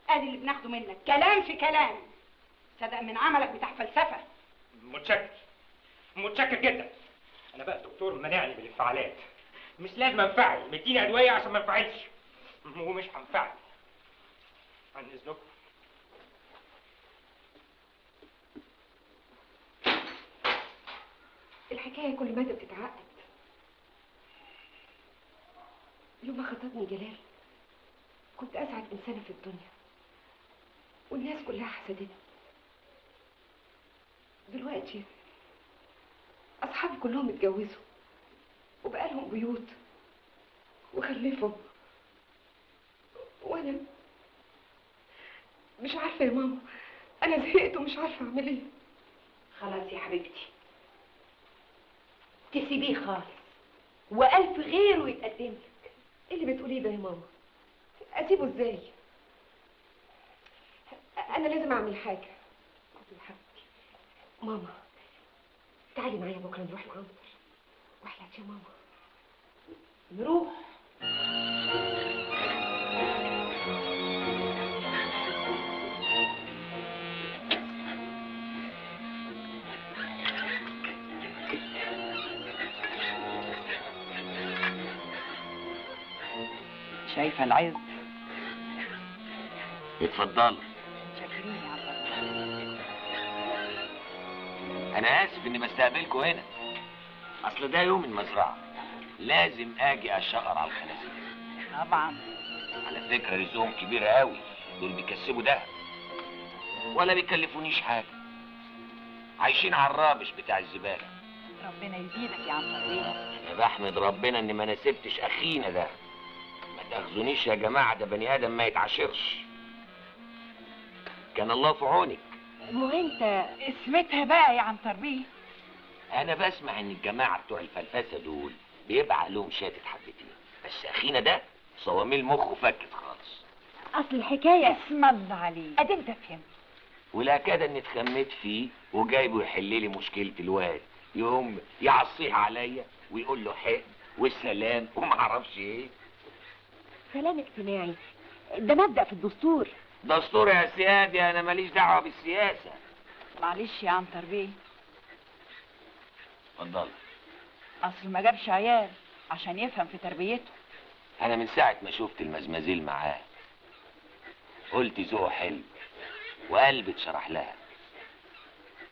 ادي اللي بناخده منك كلام في كلام. صدق من عملك بتاع فلسفه. متشكر جدا. انا بقى الدكتور منعني بالانفعالات. مش لازم انفعل، مديني ادويه عشان ما انفعلش، ومش هنفعل. عن اذنكم. الحكاية كل مدى بتتعقد. يوم ما خطبني جلال كنت أسعد إنسانة في الدنيا والناس كلها حسدتني. دلوقتي أصحابي كلهم اتجوزوا وبقى لهم بيوت وخلفوا، وأنا مش عارفة يا ماما، أنا زهقت ومش عارفة أعمل إيه. خلاص يا حبيبتي تسيبيه خالص وألف غيره يتقدم لك. إيه اللي بتقوليه ده يا ماما؟ أسيبه إزاي؟ أنا لازم أعمل حاجة. يا حبيبتي ماما تعالي معايا بكرة نروح العنبر. وحياتي يا ماما نروح. شايفة العز؟ اتفضلوا. شاكرين يا عبد الله. انا اسف اني بستقبلكم هنا، اصل ده يوم المزرعه، لازم اجي اشقر على الخنازير. طبعا. على فكره رزقهم كبير قوي، دول بيكسبوا دهب ولا بيكلفونيش حاجه، عايشين على الرابش بتاع الزباله. ربنا يزيدك يا عم الله. انا بحمد ربنا اني ما نسبتش اخينا ده. ما تاخذونيش يا جماعه، ده بني ادم ما يتعاشرش. كان الله في عونك. مو انت اسمتها بقى يا عم تربيه. انا بسمع ان الجماعه بتوع الفلفسه دول بيبقى عليهم شاتت حبتين، بس اخينا ده صواميل مخه فكت خالص. اصل الحكايه اسم الله عليك، ادي انت فهمت. ولا كده اني اتخميت فيه وجايبه يحل لي مشكله الواد، يقوم يعصيه عليا ويقول له حق والسلام وما اعرفش ايه. سلام اجتماعي ده مبدأ في الدستور. دستور يا سيادي، انا ماليش دعوه بالسياسه. معلش يا عم تربيه. اتفضل. اصل ما جابش عيال عشان يفهم في تربيته. انا من ساعه ما شفت المزمزيل معاه قلت ذوقه حلو وقلبي اتشرح لها،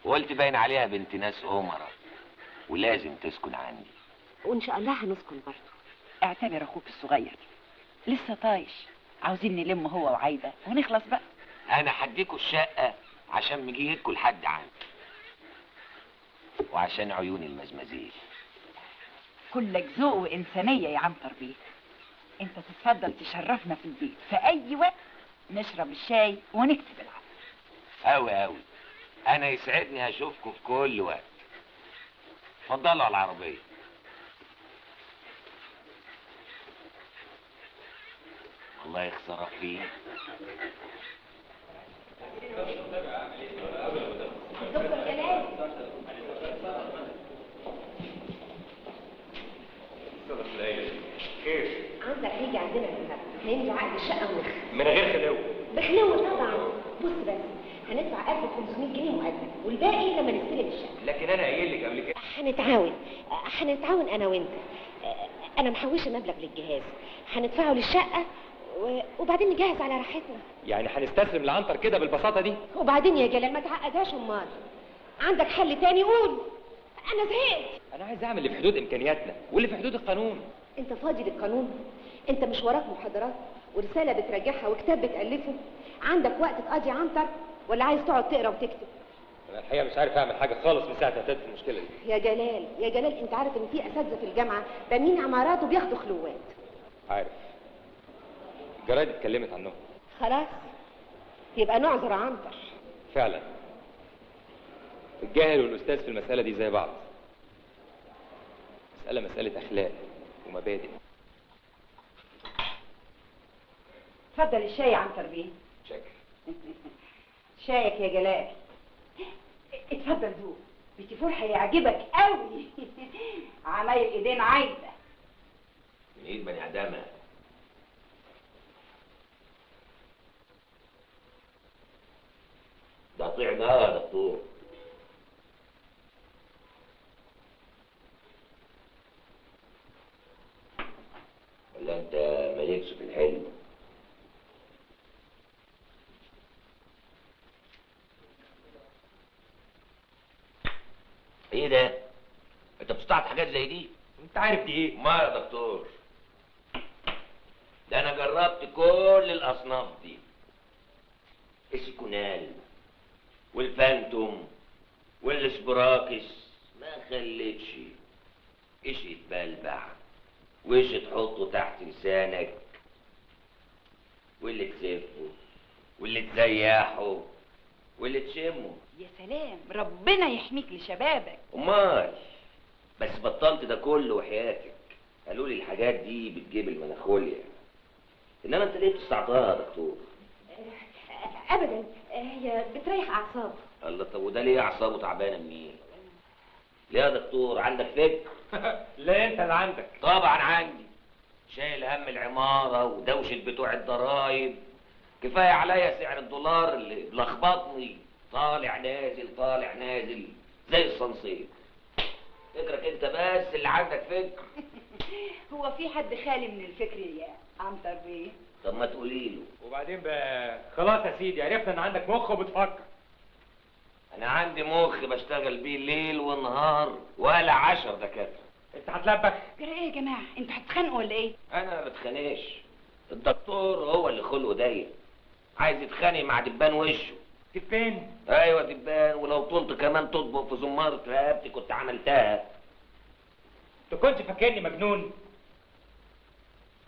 وقلت باين عليها بنت ناس أمرة ولازم تسكن عندي. وان شاء الله هنسكن برضه. اعتبر اخوك الصغير لسه طايش، عاوزين نلم هو وعايده ونخلص بقى. انا هديكوا الشقه عشان مجيتكوا لحد عندي وعشان عيون المزمزيل. كلك ذوق وانسانيه يا عم تربيه. انت تتفضل تشرفنا في البيت في اي وقت، نشرب الشاي ونكتب العقد. اوي اوي، انا يسعدني اشوفكوا في كل وقت. اتفضلوا على العربيه. الله يخسرك فيه. دكتور جلال. خير؟ عندك هيجي عندنا النهارده، هنمضي عقد الشقه ونخلع. من غير خلو؟ بخلوه طبعا. بص بس هندفع 1500 جنيه مقدم والباقي لما نستلم الشقه. لكن انا قايل لك قبل كده هنتعاون انا وانت. انا محوشه مبلغ للجهاز هندفعه للشقه وبعدين نجهز على راحتنا. يعني هنستسلم لعنتر كده بالبساطه دي؟ وبعدين يا جلال ما تعقدهاش. امال عندك حل تاني قول. انا زهقت. انا عايز اعمل اللي في حدود امكانياتنا واللي في حدود القانون. انت فاضي للقانون؟ انت مش وراك محاضرات ورساله بتراجعها وكتاب بتالفه؟ عندك وقت تقضي عنتر ولا عايز تقعد تقرا وتكتب؟ انا الحقيقه مش عارف اعمل حاجه خالص من ساعه ما ابتدت المشكله دي. يا جلال انت عارف ان في اساتذه في الجامعه بانين عمارات وبياخدوا خلوات. عارف، الجرايد اتكلمت عنهم. خلاص يبقى نعذر عنتر. فعلا الجاهل والاستاذ في المساله دي زي بعض. مساله اخلاق ومبادئ. اتفضل الشاي يا عنتر بيه. شكرا. شايك يا جلال. اتفضل دوق، بتيفور هيعجبك قوي. عمايل ايدين عايده من ايد بني ادمه. ده طعنا يا دكتور. ولا انت مالكش في الحلم؟ ايه ده؟ انت بتستعرض حاجات زي دي؟ انت عارف دي ايه؟ ما يا دكتور، ده انا جربت كل الاصناف دي، السكونال والفانتوم والسبراكس، ما خليتش ايش يتبلبع وايش تحطه تحت لسانك واللي تسفه واللي تزيحه واللي تشمه. يا سلام، ربنا يحميك لشبابك. امال بس بطلت ده كله وحياتك. قالوا لي الحاجات دي بتجيب المناخوليا، انما انت ليه بتستعطاها يا دكتور؟ ابدا، هي بتريح اعصابه. الله، طب وده ليه اعصابه تعبانه منين؟ ليه يا دكتور، عندك فكر؟ لا انت اللي عندك. طبعا عندي. شايل هم العماره ودوشه بتوع الضرايب. كفايه عليا سعر الدولار اللي لخبطني، طالع نازل طالع نازل زي الصنصير. فكرك انت بس اللي عندك فكر. هو في حد خالي من الفكر يا عنتر بيه؟ طب ما تقولي له. وبعدين بقى خلاص يا سيدي، عرفنا ان عندك مخ وبتفكر. انا عندي مخ بشتغل بيه ليل ونهار ولا 10 دكاتره. انت هتلبخ؟ جرى ايه يا جماعه، انتوا هتتخانقوا ولا ايه؟ انا ما بتخانقش، الدكتور هو اللي خلقه ضيق، عايز يتخانق مع دبان وشه. دبان؟ ايوه دبان، ولو طولت كمان تطبق في زمارة رقبتي كنت عملتها. انت كنت فاكرني مجنون؟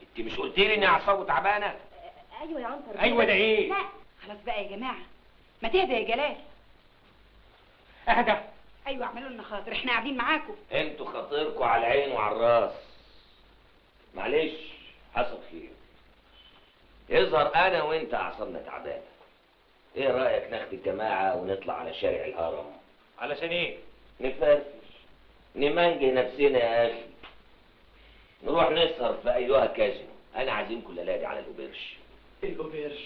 انت مش قلت لي ان اعصابه تعبانه؟ ايوه يا عنتر. ايوه ده ايه؟ لا خلاص بقى يا جماعه، ما تهدى يا جلال. اهدى؟ ايوه اعملوا لنا خاطر، احنا قاعدين معاكم. انتوا خاطركوا على العين وعلى الراس. معلش حصل خير. يظهر انا وانت اعصابنا تعبانه. ايه رايك ناخد الجماعه ونطلع على شارع الهرم؟ علشان ايه؟ نفرفش، نمنجي نفسنا يا اخي، نروح نسهر في ايها كازينو. انا عازمكم الليله دي على الاوبرش. الاوبرج؟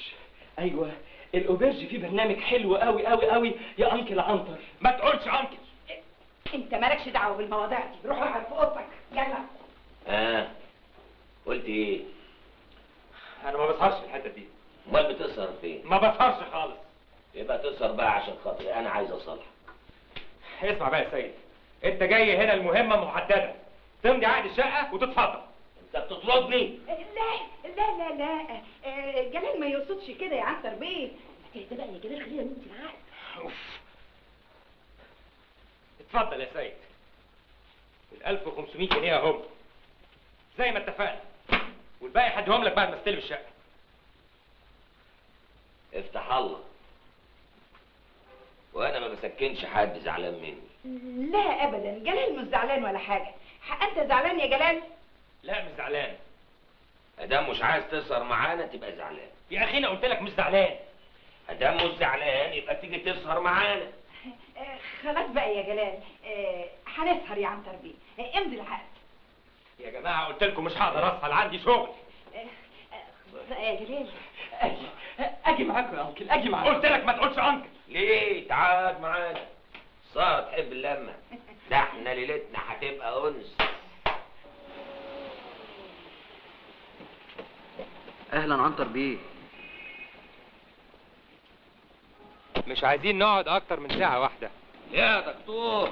ايوه الاوبرج فيه برنامج حلو قوي قوي قوي يا انكل عنتر. ما تقولش انكل. انت مالكش دعوه بالمواضيع دي، روح اقعد في اوضتك يلا. قلت ايه؟ انا ما بسهرش في الحته دي. امال بتسهر فين؟ ما بسهرش خالص. يبقى تسهر بقى عشان خاطري، انا عايز اصالحك. اسمع بقى يا سيد، انت جاي هنا المهمه محدده، تمضي عقد الشقه وتتفضل. انت بتطردني؟ لا لا لا لا، جلال ما يقصدش كده يا عنتر بيه. ما تهدى بقى يا جلال، خلينا نمضي العقد. اوف. اتفضل يا سيد، ال 1500 جنيه اهم زي ما اتفقنا، والباقي هديهم لك بعد ما استلم الشقه. افتح الله، وانا ما بسكنش حد زعلان مني. لا ابدا، جلال مش زعلان ولا حاجه. انت زعلان يا جلال؟ لا مش زعلان. ادام مش عايز تسهر معانا تبقى زعلان. يا اخي انا قلت لك مش زعلان. ادام مش زعلان يبقى تيجي تسهر معانا. خلاص بقى يا جلال، هنسهر يا عنتر بيه، امضي العقد. يا جماعه قلت لكم مش هقدر اسهر، عندي شغل. بقى يا جلال. اجي معاكم يا انكل، اجي معاكم. قلت لك ما تقولش انكل. ليه؟ تعال معانا. ساره تحب اللمه، ده احنا ليلتنا هتبقى انس. اهلا عنتر بيه. مش عايزين نقعد اكتر من ساعه واحده. يا دكتور،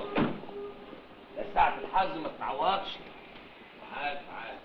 ده ساعة الحظ ما تتعوضش. تعال تعال.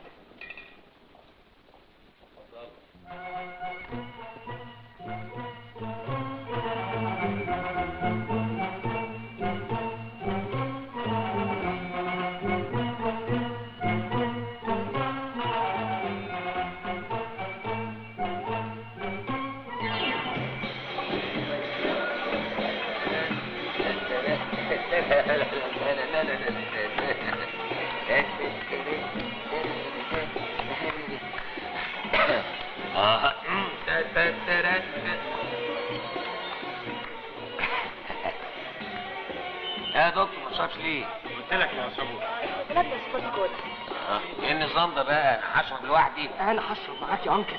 تشربش ليه؟ قلت لك ما اشربوش. لابس كولا كولا. ايه النظام ده بقى؟ انا هشرب لوحدي؟ انا هشرب معاك يا انكل.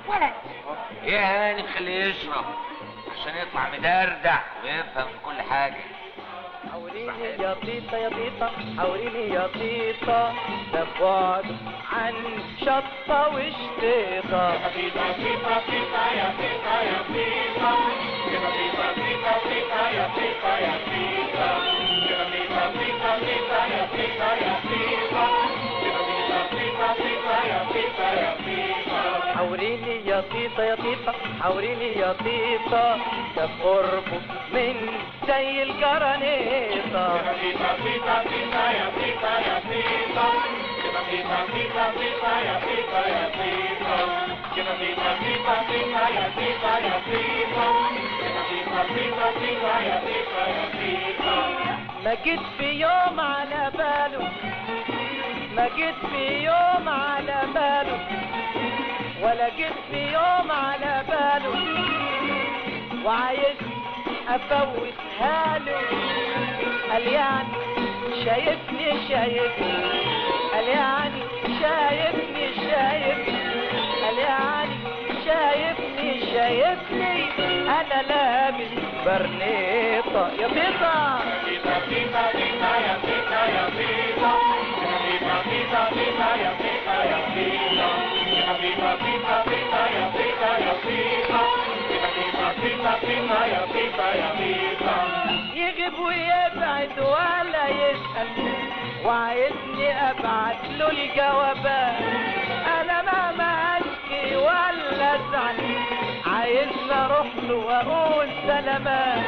ولد. ايه يا هاني مخليه يشرب عشان يطلع مدردح ويفهم في كل حاجه. حوريني يا طيطة يا طيطة، حوريني يا طيطة، ده بعد عن شطة وشطيطة. يا طيطة طيطة طيطة يا طيطة يا طيطة، يا طيطة طيطة طيطة يا طيطة يا طيطة، يا طيطة طيطة طيطة يا طيطة يا طيطة، يا طيطة طيطة طيطة يا طيطة يا طيطة. حوريني يا طيطة يا طيطة، حوريني يا طيطة، ده قربه من زي الجرانيطة. يا طيطة طيطة طيطة يا طيطة يا طيطة، يا طيطة طيطة طيطة يا طيطة يا طيطة، يا طيطة طيطة طيطة يا طيطة يا طيطة، يا طيطة طيطة طيطة يا طيطة يا طيطة. ما جيت في يوم على باله، ما جيت في يوم على باله، ولا جيت في يوم على باله، وعايز افوتها له. قال يعني شايفني شايفني، قال يعني شايفني شايفني، قال يعني شايفني شايفني، انا لابس برنيطة. يا طيطة طيطة طيطة طيطة يا طيطة يا طيطة، يا طيطة طيطة يا طيطة يا طيطة، يا طيطة طيطة طيطة يا طيطة يا طيطة، يا طيطة يا طيطة. يغيب ويبعد ولا يسأل، وعايزني ابعت له الجوابات. انا مهما اشكي ولا ازعل، عايزني اروح له واقول سلامات.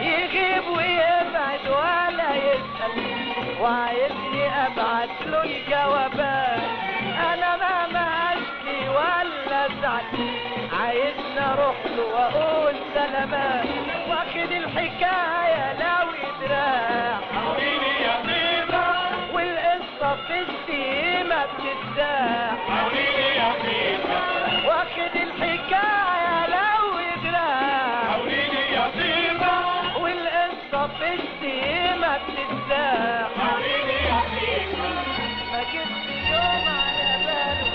يغيب ويبعد ولا يسأل، وعايزني ابعت له الجوابات. انا مهما اشكي ولا ازعل، عايزني اروح له واقول سلامات. واخد الحكايه لو يدراع، حوريني يا طيطة، والقصه في السيمه بتتذاع. حوريني يا طيطة، واخد الحكايه لو يدراع، حوريني يا طيطة، والقصه في السيمه بتتذاع. حوريني يا طيطة، ما جيت في يوم على باله.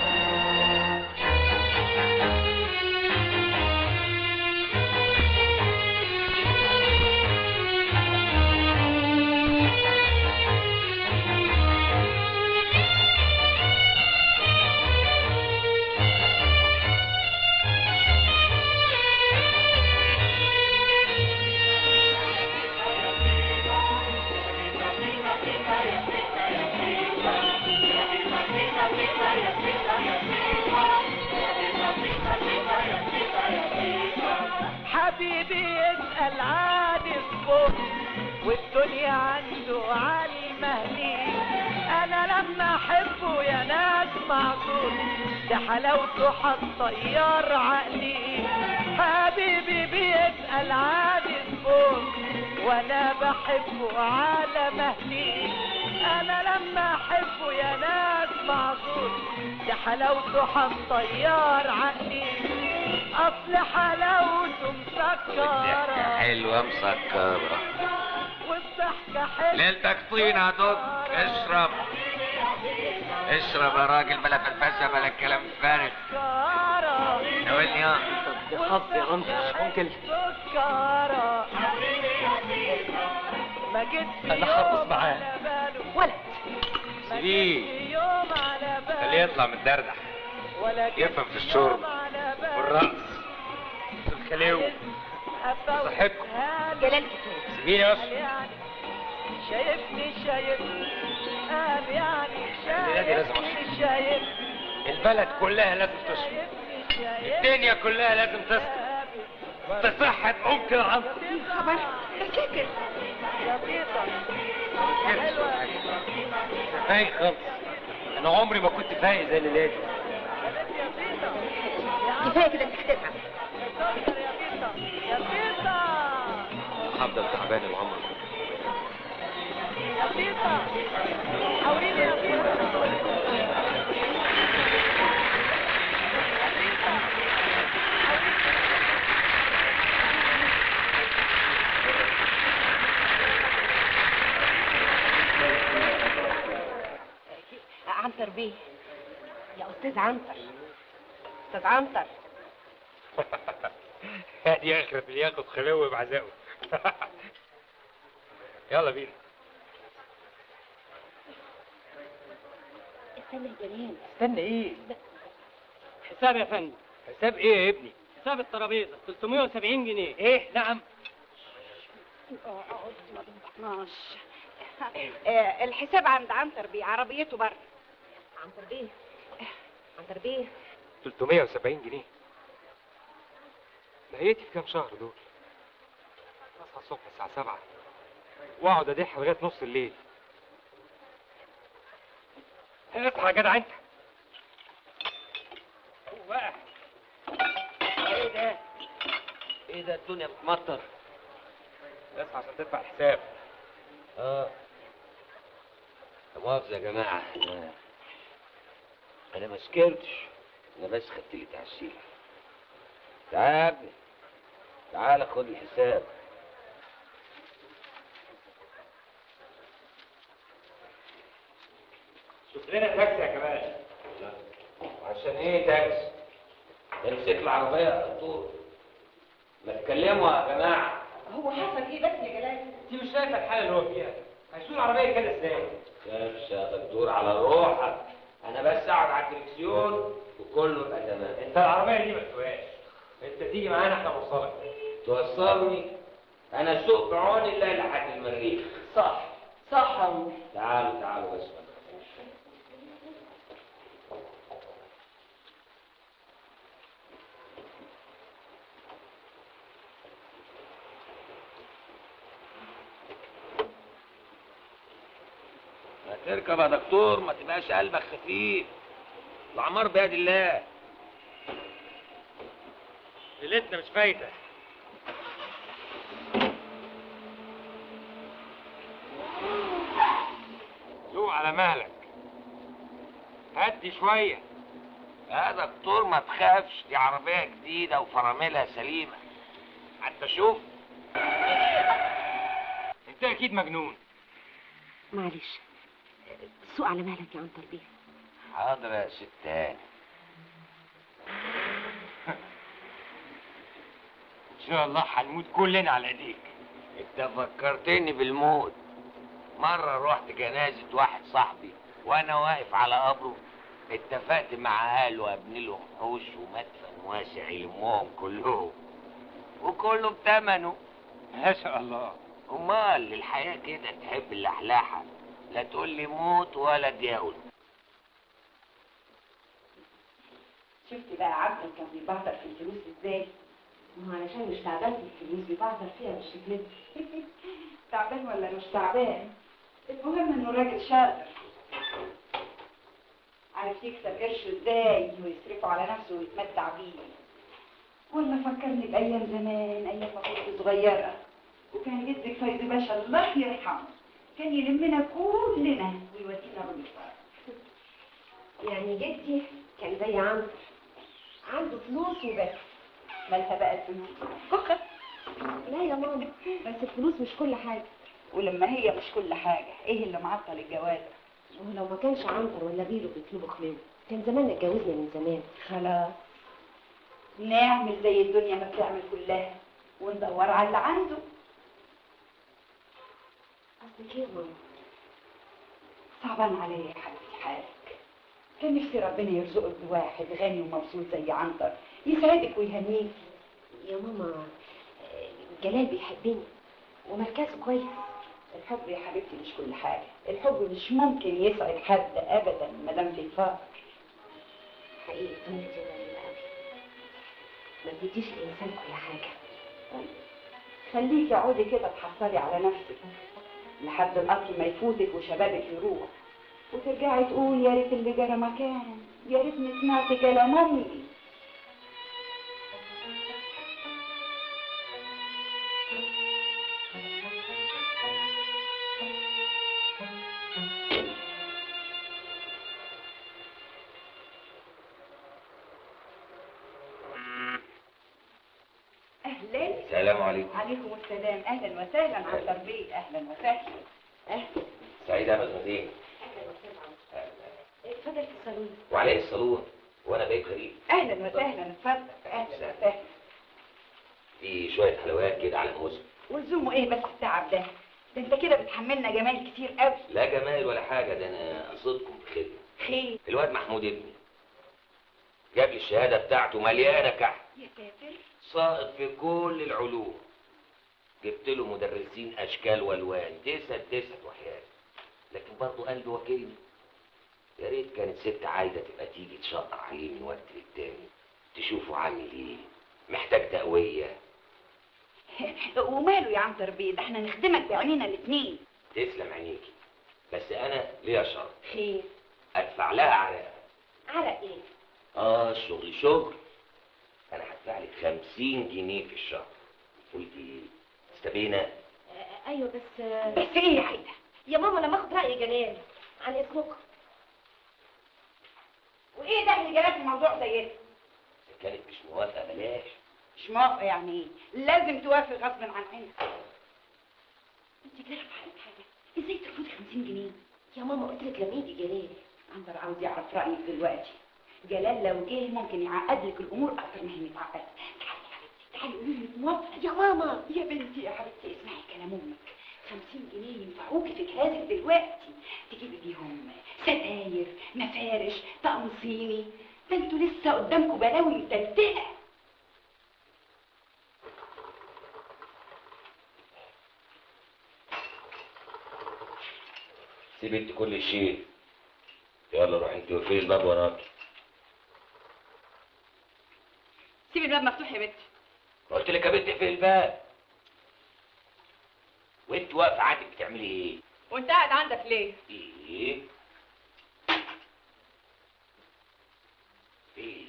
حبيبي يسأل عن الصوت، والدنيا عنده عالمهلي. انا لما احبه يا ناس معذور، ده حلاوته هتطير عقلي. حبيبي بيسأل عن الصوت، وانا بحبه على مهلي. انا لما احبه يا ناس معذور، ده حلاوته هتطير عقلي. اصل حلاوته مسكرة، حلوه مسكره، والضحكة حلوة. ليلتك طينه دب. اشرب اشرب يا راجل، بلا فلفسه بلا كلام فارغ. ناولني يا حظ يا انكل. سكرة ما جيت في انا هرقص يوم معاه. على باله. ولد سيبيه يوم على باله، خليه يطلع متدردح، ولا جيت يفهم في الشرب على باله. والرقص في الخليو. صحتكم جلال كتاب. سيبيني يا قال يعني شايفني شايفني، قال يعني الليلة دي لازم شايفني شايفني، البلد كلها لازم تشرب، شايفني شايفني. الدنيا كلها لازم تصحى. تصحت ممكن عنك خبر فاكر. يا طيطة فايق خالص. انا عمري ما كنت فايق زي الليله دي. كفايه كده انك تتعب. يا طيطة هفضل تعبان العمر. يا طيطة حوريني يا طيطة. بيه. يا استاذ عنتر. استاذ عنتر. هادي اخرب اللي ياخد خلوه بعزاؤه. يلا بينا. استنى يا جلال. استنى ايه؟ حساب يا فندم. حساب ايه يا ابني؟ حساب الترابيزه 370 جنيه. ايه؟ نعم. اقعد ما تنطقناش. الحساب عند عنتر بيه، عربيته بره. عنتر بيه. عنتر بيه. 370 جنيه. نهايتي في كام شهر دول؟ اصحى الصبح الساعة 7 واقعد ادح لغاية نص الليل. اصحى يا جدع انت. هو بقى. ايه ده؟ ايه ده الدنيا بتمطر؟ اصحى عشان تدفع الحساب. اه. لا مؤاخذة يا جماعة، أنا ما سكرتش، أنا بس خدت لي تعسيل. تعال يا ابني، تعال خد الحساب. شوف لنا تاكسي يا كمال. عشان إيه تاكسي؟ امسك العربية يا دكتور. ما تكلموا يا جماعة. هو حصل ايه بس يا جلال؟ انت مش شايفة الحالة اللي هو فيها؟ هيسوق العربية كده ازاي؟ شافش يا دكتور على روحك، أنا بس أقعد على التلفزيون وكله يبقى تمام. انت العربية دي ما تسوقهاش. انت تيجي معانا احنا نوصلك. توصلني؟ أنا أسوق بعون الله لحد المريخ. صح صح يا عمر. تعالوا تعالوا بس. ما تركب يا دكتور، ما تبقاش قلبك خفيف. العمار بيد الله. ليلتنا مش فايتة. سوق على مهلك. هدي شوية. يا دكتور ما تخافش، دي عربية جديدة وفراملها سليمة. حتى شوف. انت اكيد مجنون. معلش، سوق على مهلك يا عنتر بيه. حاضر يا ست هاني. ان شاء الله هنموت كلنا على ايديك. انت فكرتني بالموت. مرة رحت جنازة واحد صاحبي وانا واقف على قبره، اتفقت مع اهله وابني لهم حوش ومدفن واسع يلمهم كلهم، وكله بتمنه. ما شاء الله. امال الحياة كده تحب اللحلحة، لا تقول لي موت ولا دياول. شفت بقى عبد كان بيبهدر في الفلوس ازاي؟ ما هو علشان مش تعبان في الفلوس بيبعتر فيها بالشكل ده. تعبان ولا مش تعبان؟ المهم انه راجل شاطر، عارف يكسب قرشه ازاي ويصرفه على نفسه ويتمتع بيه. ولا فكرني بايام زمان، ايام ما كنت صغيره وكان جدك فايز باشا الله يرحمه كان يلمنا كلنا ويودينا بالفرق. يعني جدي كان زي عنتر، عنده فلوس وبس. مالها بقى الفلوس؟ كخة. لا يا ماما، بس الفلوس مش كل حاجة. ولما هي مش كل حاجة، ايه اللي معطل الجواز؟ ولو ما كانش عنتر ولا غيره بيطلبوا خلوه كان زماننا اتجوزنا من زمان. خلاص نعمل زي الدنيا ما بتعمل كلها وندور على اللي عنده. قصدك ايه يا ماما؟ صعبان عليا يا حبيبتي حالك. كان نفسي ربنا يرزقك بواحد غني ومبسوط زي عنتر يسعدك ويهنيك. يا ماما جلال بيحبني ومركزه كويس. الحب يا حبيبتي مش كل حاجة، الحب مش ممكن يسعد حد أبدا ما دام في فقر. حقيقي طنط جميلة قوي، ما تديش الإنسان كل حاجة. طيب خليكي اقعدي كده تحصلي على نفسك لحد القطر ما يفوتك وشبابك يروح، وترجعي تقول يا ريت اللي جرى مكان، يا ريتني سمعت كلام امي. اهلا. السلام عليكم. عليكم السلام، اهلا وسهلا عنتر بيه، اهلا وسهلا. سعيد يا مدمزين. اتفضل اتفضل في الصالون. وعليه الصالون وانا بقيت غريب. اهلا وسهلا، اتفضل. اهلا وسهلا. في شويه حلويات كده على موز. ولزومه ايه بس التعب ده؟ ده انت كده بتحملنا جمال كتير قوي. لا جمال ولا حاجه، ده انا قصدكم بخدمه. خير؟ الواد محمود ابني جاب لي الشهاده بتاعته مليانه كحك. يا ساتر. ساقط في كل العلوم. جبت له مدرسين اشكال والوان تسد وحياه، لكن برضه قلبي وكيلني. يا ريت كانت ست عايده تبقى تيجي تشقر عليه من وقت للتاني، تشوفه عامل ايه، محتاج تقويه. وماله يا عنتر بيه، ده احنا نخدمك بعينينا الاتنين. تسلم عينيكي، بس انا ليا شرط. خير؟ ادفع لها عرق. عرق ايه؟ الشغل شغل. انا هدفع لك 50 جنيه في الشهر. قلت ايه؟ استبينا؟ ايوه بس ايه يا عايده؟ يا ماما لما اخد راي جلال عن اذنكم. وايه ده اللي جالك في موضوع زي ده؟ كانت مش موافقه بلاش. مش موافقه يعني ايه؟ لازم توافق غصب عن عينك. انت جالك في حالك حاجه؟ ازاي ترفضي 50 جنيه؟ يا ماما قلت لك لما يجي جلال. عنتر عاوز يعرف رايك دلوقتي. جلال لو جه ممكن يعقد لك الامور اكتر ما هي متعقده. تعالي يا حبيبتي، تعالي قولي لي موافقه. يا ماما يا بنتي يا حبيبتي اسمعي كلام امك. 50 جنيه ينفعوكي في جهازك دلوقتي، تجيبي بيهم ستاير، مفارش، طقم صيني. ده انتوا لسه قدامكم بلاوي متلتقه. سيب انت كل شيء. يلا روح انت وقفلي الباب وراكي. سيبي الباب مفتوح يا بنتي. قلت لك يا بنت اقفلي الباب. وانت واقفه عندك بتعملي ايه؟ وانت قاعد عندك ليه؟ ايه؟ ايه؟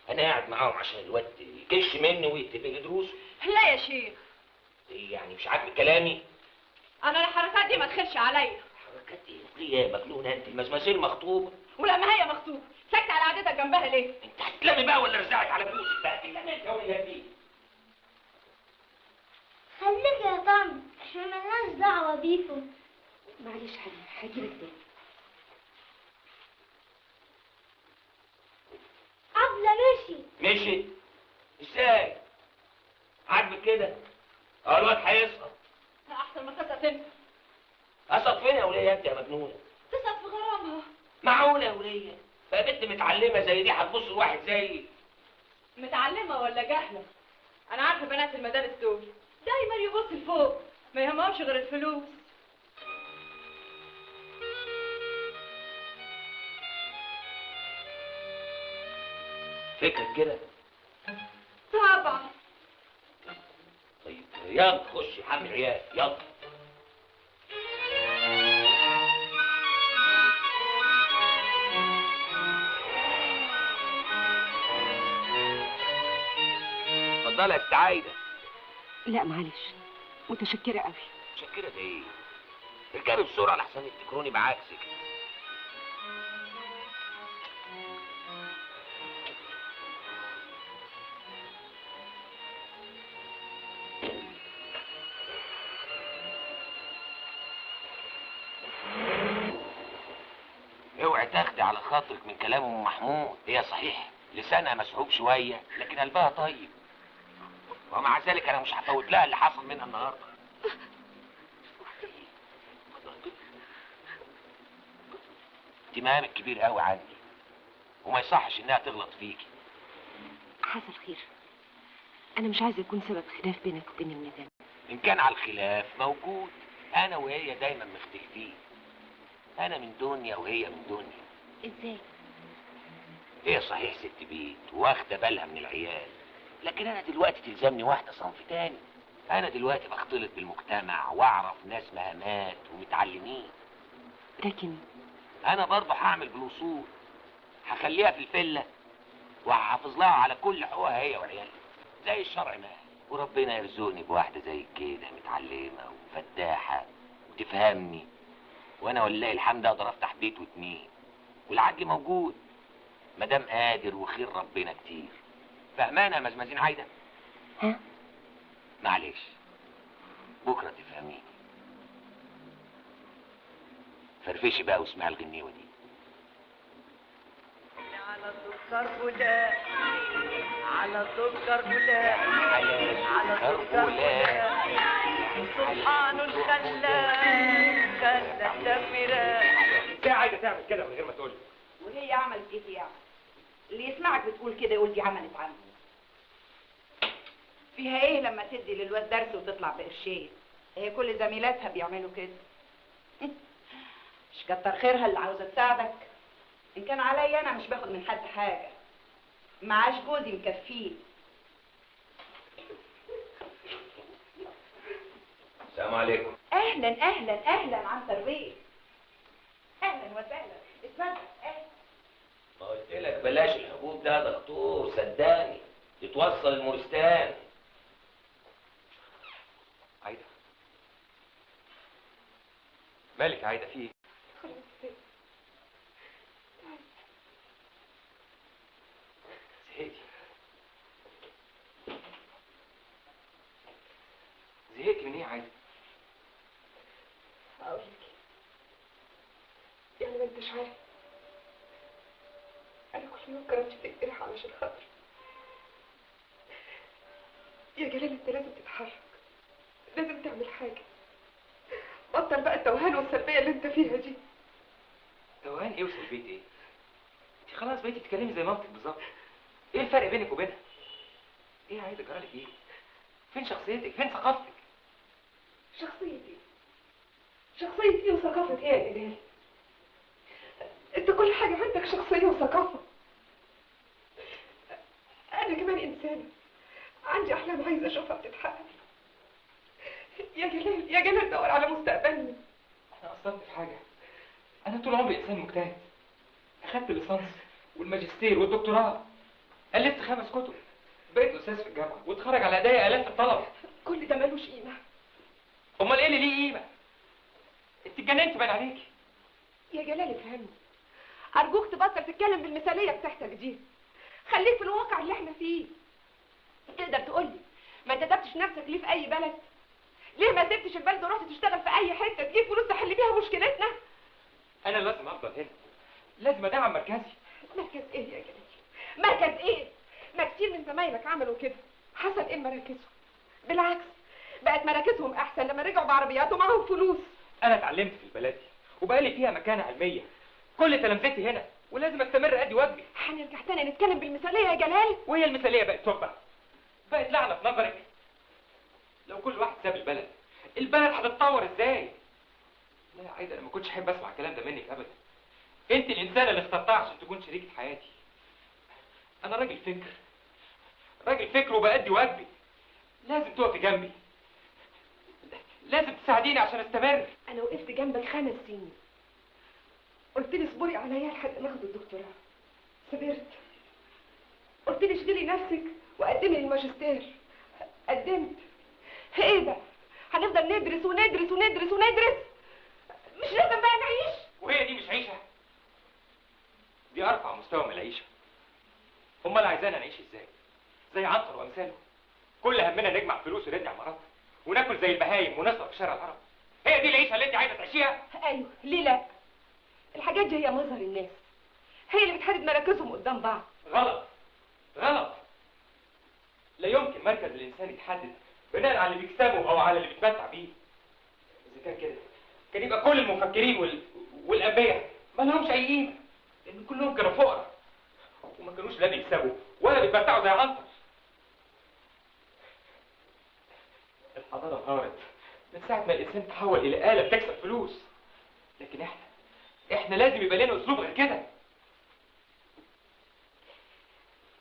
انا قاعد معاهم عشان الواد يكش مني ويكتب لي دروسه. لا يا شيخ. ايه يعني مش عاجبك كلامي؟ انا الحركات دي ما تخلش عليا. حركات ايه يا مجنونه انت؟ المسماسين مخطوبه. ولما هي مخطوبه ساكت على قعدتك جنبها ليه؟ انت هتتلمي بقى ولا رزعك على فلوسك بقى؟ تتلمي انت ولا دي؟ خليك يا طن، احنا ملناش دعوة بيكم. معلش حبيبي هجيلك تاني. عبلة مشي. مشي؟ ازاي؟ عاجبك كده؟ الواد هيسقط. احسن ما تسقط انت. اسقط فين يا وليه انت يا مجنونه؟ تسقط في غرامها. معقوله يا وليه؟ بقى بنت متعلمه زي دي هتبص لواحد زيي؟ متعلمه ولا جاهله؟ انا عارفه بنات المدارس دول دايما يبص لفوق، ما يهمهمش غير الفلوس. فكرك كده؟ طبعا. طيب يلا خش حمل عيال يلا. اتفضلي يا ست عايده. لا معلش، متشكرة قوي. متشكرة ده ايه؟ اركبي بسرعة لحسن يفتكروني بعكسك. اوعي تاخدي على خاطرك من كلام ام محمود، هي صحيح لسانها مسحوب شوية لكن قلبها طيب. ومع ذلك انا مش هفوت لها اللي حصل منها النهارده. انت مهامك كبير قوي عندي وما يصحش انها تغلط فيكي. حصل خير. انا مش عايزه يكون سبب خلاف بينك وبين المدام. ان كان على الخلاف موجود، انا وهي دايما مختلفين. انا من دنيا وهي من دنيا. ازاي؟ هي صحيح ست بيت واخده بالها من العيال، لكن انا دلوقتي تلزمني واحده صنف تاني. انا دلوقتي بختلط بالمجتمع واعرف ناس مهامات ومتعلمين. لكن انا برضه هعمل بالوصول، هخليها في الفله وهحافظ لها على كل حقوقها هي وعيالها زي الشرع ما. وربنا يرزقني بواحده زي كده متعلمه وفتاحه وتفهمني، وانا ولله الحمد اقدر افتح بيت واتنين والعدل موجود مادام قادر وخير ربنا كتير. فهمانه يا مزمزين عايده؟ ها؟ معلش بكره تفهميني. فرفشي بقى واسمعي الغنيوه دي. على سكر بولاق على سكر بولاق على سكر بولاق سبحان الخلاق خلى الدم راق. ازاي عايزه تعمل كده من غير ما تقول لي؟ وهي عملت ايه يعني؟ اللي يسمعك بتقول كده يقول دي عملت عنه. فيها ايه لما تدي للواد درس وتطلع بقرشين؟ هي كل زميلاتها بيعملوا كده. مش كتر خيرها اللي عاوزه تساعدك. ان كان عليا انا مش باخد من حد حاجه. معاش جوزي مكفيه. السلام عليكم. اهلا اهلا اهلا عنتر بيه. اهلا وسهلا. اتفضل. ما قلت لك بلاش الحبوب ده يا دكتور، صدقني يتوصل المورستان. عايده مالك يا عايده، في ايه؟ زهقتي من ايه يا عايده؟ هقول لك يعني ما انتش عارف انا كل يوم كرمت في الجرح علشان خاطري. يا جلال انت لازم تتحرك، لازم تعمل حاجه. بطل بقى التوهان والسلبيه اللي انت فيها دي. توهان ايه وسلبيه ايه؟ انت خلاص بقيتي تتكلمي زي مامتك بالظبط. ايه الفرق بينك وبينها؟ ايه يا عايده جرالك ايه؟ فين شخصيتك؟ فين ثقافتك؟ شخصيتي ايه وثقافة ايه يا جلال؟ انت كل حاجة عندك شخصية وثقافة. انا كمان انسانة عندي احلام عايزة اشوفها بتتحقق. يا جلال دور على مستقبلنا. انا قصرت في حاجة؟ انا طول عمري انسان مجتهد. اخدت الليسانس والماجستير والدكتوراه. الفت 5 كتب. بقيت استاذ في الجامعة واتخرج على ايديا الاف الطلبة. كل ده ملوش قيمة. امال ايه اللي ليه قيمة؟ انت اتجننتي باين عليكي. يا جلال افهمني، ارجوك تبطل تتكلم بالمثالية بتاعتك دي. خليك في الواقع اللي احنا فيه. تقدر تقولي ما انتدبتش نفسك ليه في اي بلد؟ ليه ما سبتش البلد ورحت تشتغل في اي حتة تجيب فلوس تحل بيها مشكلتنا؟ انا لازم افضل هنا، لازم ادعم مركزي. مركز ايه يا جلال؟ مركز ايه؟ ما كتير من زمايلك عملوا كده. حصل ايه مراكزهم؟ بالعكس بقت مراكزهم احسن لما رجعوا بعربيات ومعاهم فلوس. انا اتعلمت في البلد دي وبقالي فيها مكانة علمية. كل تلامذتي هنا ولازم استمر ادي واجبي. هنرجع تاني نتكلم بالمثالية يا جلال؟ وهي المثالية بقت تحفة، بقت لعنة في نظرك. لو كل واحد ساب البلد هتتطور ازاي؟ لا يا عايدة، انا ما كنتش احب اسمع الكلام ده منك ابدا. انت الانسانة اللي اخترتها عشان تكون شريكة حياتي. انا راجل فكر وبأدي واجبي. لازم تقفي جنبي، لازم تساعديني عشان استمر. انا وقفت جنبك 5 سنين. قلت لي اصبري عليا لحد ما اخد الدكتوراه. صبرت. قلت لي اشغلي نفسك وقدمي الماجستير. قدمت. ايه ده؟ هنفضل ندرس وندرس وندرس وندرس؟ مش لازم بقى نعيش؟ وهي دي مش عيشة؟ دي ارفع مستوى من العيشة. امال عايزانا نعيش ازاي؟ زي عنتر وامثاله، كل همنا نجمع فلوس ونبني عمارات وناكل زي البهايم ونسرق في شارع العرب. هي دي العيشة اللي انت عايزة تعيشيها؟ ايوه، ليه لا؟ الحاجات دي هي مظهر الناس، هي اللي بتحدد مراكزهم قدام بعض. غلط. لا يمكن مركز الانسان يتحدد بناء على اللي بيكسبه او على اللي بيتمتع بيه. اذا كان كده كان يبقى كل المفكرين والانبياء ما لهمش اي قيمه، لان كلهم كانوا فقراء وما كانوش لا بيكسبوا ولا بيتمتعوا زي عنتر. الحضاره انهارت من ساعه ما الانسان تحول الى آلة بتكسب فلوس. لكن احنا لازم يبقى لنا اسلوب غير كده.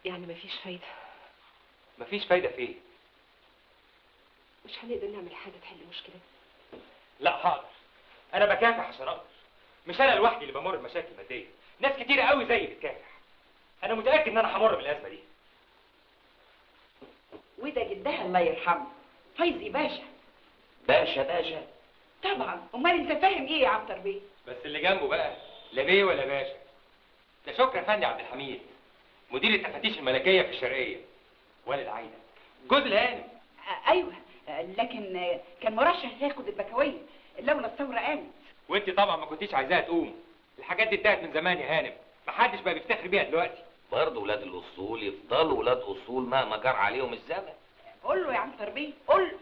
يعني مفيش فايدة؟ مفيش فايدة في ايه؟ مش هنقدر نعمل حاجة تحل المشكلة؟ لا حاضر، انا بكافح عشان اقدر. مش انا لوحدي اللي بمر بمشاكل مادية، ناس كتيرة قوي زيي بتكافح. انا متأكد ان انا همر بالازمة دي. وده جدها الله يرحمه فايزي باشا. باشا طبعا، امال انت فاهم ايه يا عنتر بيه؟ بس اللي جنبه بقى لا بيه ولا باشا، ده شكري افندي عبد الحميد، مدير التفتيش الملكية في الشرقية، والد عايدة جوز الهانم. ايوه، لكن كان مرشح ياخد البكوية لولا الثورة قامت. وانت طبعا ما كنتيش عايزاها تقوم. الحاجات دي انتهت من زمان يا هانم، محدش بقى بيفتخر بيها دلوقتي. برضه ولاد الاصول يفضلوا ولاد اصول مهما جرى عليهم الزمن. قول له يا عنتر بيه، قول له.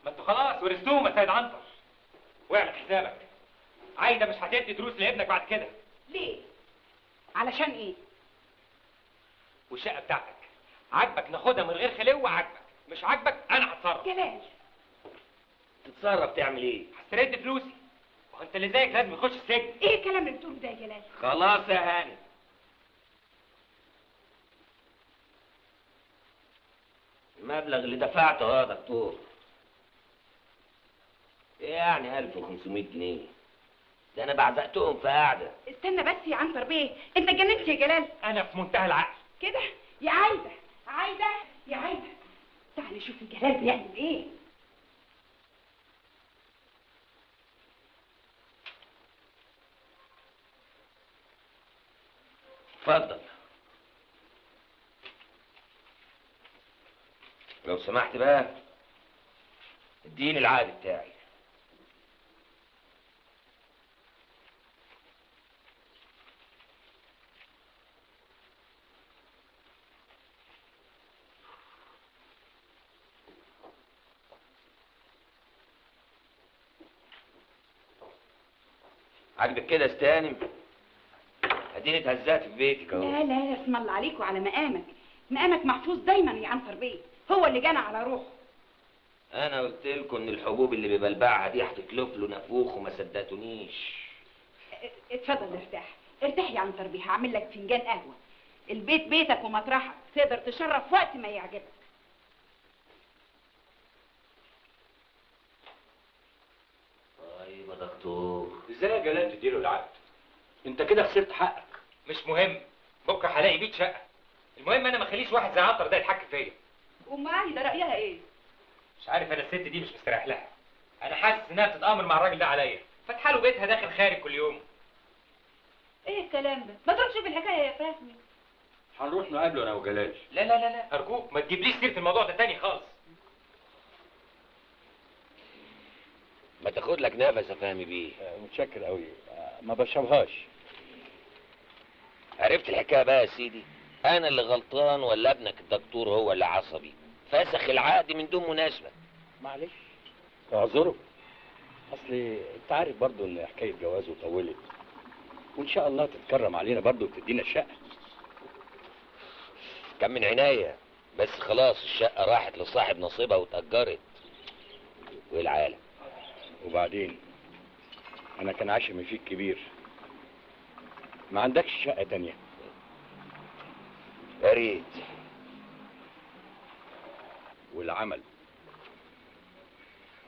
ما انتوا خلاص ورثتوهم يا سيد عنتر. واعمل حسابك، عايده مش هتدي دروس لابنك بعد كده. ليه؟ علشان ايه؟ والشقه بتاعتك عاجبك ناخدها من غير خلو، عاجبك مش عاجبك انا هتصرف. جلال تتصرف تعمل ايه؟ هسترد فلوسي، وانت اللي زيك لازم يخش السجن. ايه الكلام اللي بتقوله ده يا جلال؟ خلاص يا هاني، المبلغ اللي دفعته يا دكتور يعني 1500 جنيه، ده انا بعزقتهم في قعده. استنى بس يا عنتر بيه، انت اتجننت يا جلال. انا في منتهى العقل كده يا عايده، عايده يا عايده، تعالي شوفي جلال بيعمل ايه. اتفضل. لو سمحت بقى اديني العقد بتاعي. عاجبك كده استانم؟ اديني اتهزقت في بيتك اهو. لا لا، اسم الله عليك وعلى مقامك، مقامك محفوظ دايما يا عنتر بيه، هو اللي جنى على روحه. انا قلت لكم ان الحبوب اللي ببلبعها دي هتكلف له نافوخ وما صدقتونيش. اتفضل ارتاح، ارتاح يا عنتر بيه، هعمل لك فنجان قهوه. البيت بيتك ومطرحك، تقدر تشرف وقت ما يعجبك. طيب يا دكتور. ازاي يا جلال تديله العقد؟ انت كده خسرت حقك. مش مهم، بكره هلاقي بيت شقه. المهم انا ما اخليش واحد زي عنتر ده يتحكم فيا. امال ده رايها ايه؟ مش عارف، انا الست دي مش مستريح لها. انا حاسس انها بتتامر مع الراجل ده عليا، فاتحه له بيتها داخل خارج كل يوم. ايه الكلام ده؟ ما تروح شوف الحكايه يا فهمي. هنروح نقابله انا وجلال. لا لا لا لا ارجوك ما تجيبليش سيره الموضوع ده تاني خالص. ما تاخد لك نفس يا فهمي بيه. متشكر قوي، ما بشربهاش. عرفت الحكايه بقى يا سيدي؟ انا اللي غلطان ولا ابنك الدكتور هو اللي عصبي؟ فسخ العقد من دون مناسبه. معلش اعذره، اصلي انت عارف برضو ان حكايه جوازه طولت، وان شاء الله تتكرم علينا برضو وتدينا الشقه. كان من عناية، بس خلاص الشقه راحت لصاحب نصيبها واتأجرت. وايه العالم؟ وبعدين انا كان عشمي فيك كبير، ما عندكش شقه تانية؟ يا ريت. والعمل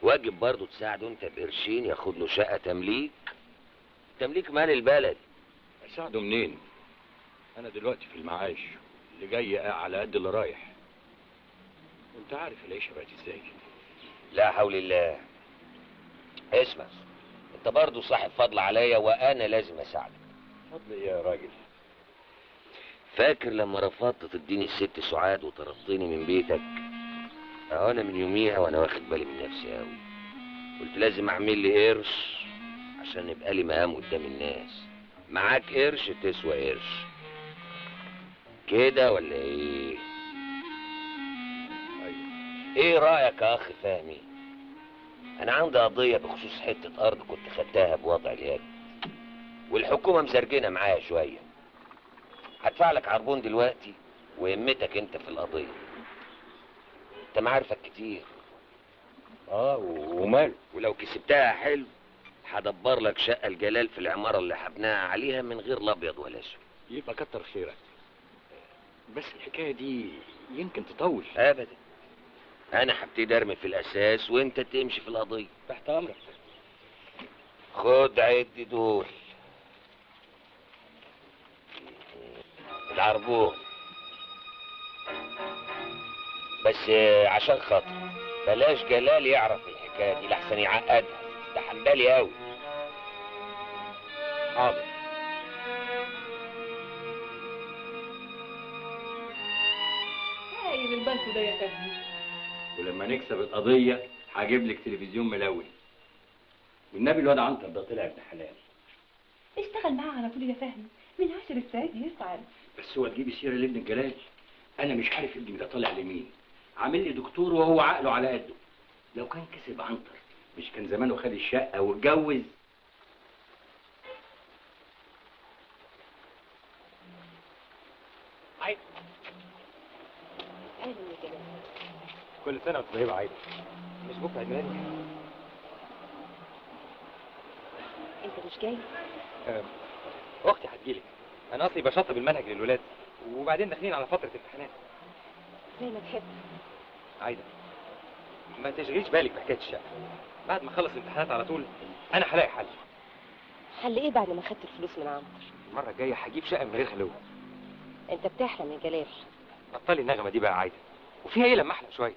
واجب برضه تساعده انت بقرشين ياخد له شقه تمليك مال البلد. اساعده منين؟ انا دلوقتي في المعاش، اللي جاي على قد اللي رايح، وانت عارف العيشه بقت ازاي. لا حول الله. اسمع، انت برضه صاحب فضل عليا وانا لازم اساعدك. فضل ايه يا راجل؟ فاكر لما رفضت تديني الست سعاد وطردتني من بيتك؟ اهو انا من يوميها وانا واخد بالي من نفسي قوي. قلت لازم اعمل لي قرش عشان يبقى لي مقام قدام الناس. معاك قرش تسوى قرش كده ولا ايه؟ ايوه. ايه رايك يا اخ فهمي؟ انا عندي قضيه بخصوص حته ارض كنت خدتها بوضع اليد، والحكومه مزرجنه معايا شويه. هدفع لك عربون دلوقتي ويمتك انت في القضيه. انت معارفك كتير. وماله؟ ولو كسبتها حلو هدبر لك شقه الجلال في العماره اللي حبناها عليها من غير لا ابيض ولا اسود. يبقى كتر خيرك، بس الحكايه دي يمكن تطول. ابدا، انا هبتدي ارمي في الاساس وانت تمشي في القضيه. تحت امرك. خد عد دول العربون، بس عشان خاطر بلاش جلال يعرف الحكايه دي لحسن يعقدها، ده حنبالي قوي. حاضر. هايل البنك ده يا فهمي. ولما نكسب القضيه هجيب لك تلفزيون ملون. والنبي الواد عنتر ده طلع ابن حلال. اشتغل معاه على طول يا فهمي، من 10 الساعات يسعد. بس هو تجيبي سيره لابن الجلال؟ انا مش عارف ابني ده طالع لمين. عامل لي دكتور وهو عقله على قده. لو كان كسب عنتر مش كان زمانه خد الشقه واتجوز. عايده اهلا يا جلال. كل سنه وانت طيبه عايده. مش بكره عيد ميلادك؟ انت مش جاي؟ اختي هتجيلك. انا اصلي بشطب المنهج للولاد وبعدين داخلين على فتره امتحانات. زي ما تحب. عايده ما تشغليش بالك بحكايه الشقه. بعد ما اخلص الامتحانات على طول انا هلاقي حل. حل ايه بعد ما خدت الفلوس من عنتر؟ المره الجايه هجيب شقه من غير خلوه. انت بتحلم يا جلال. بطلي النغمه دي بقى عايده. وفيها ايه لما احلم شويه؟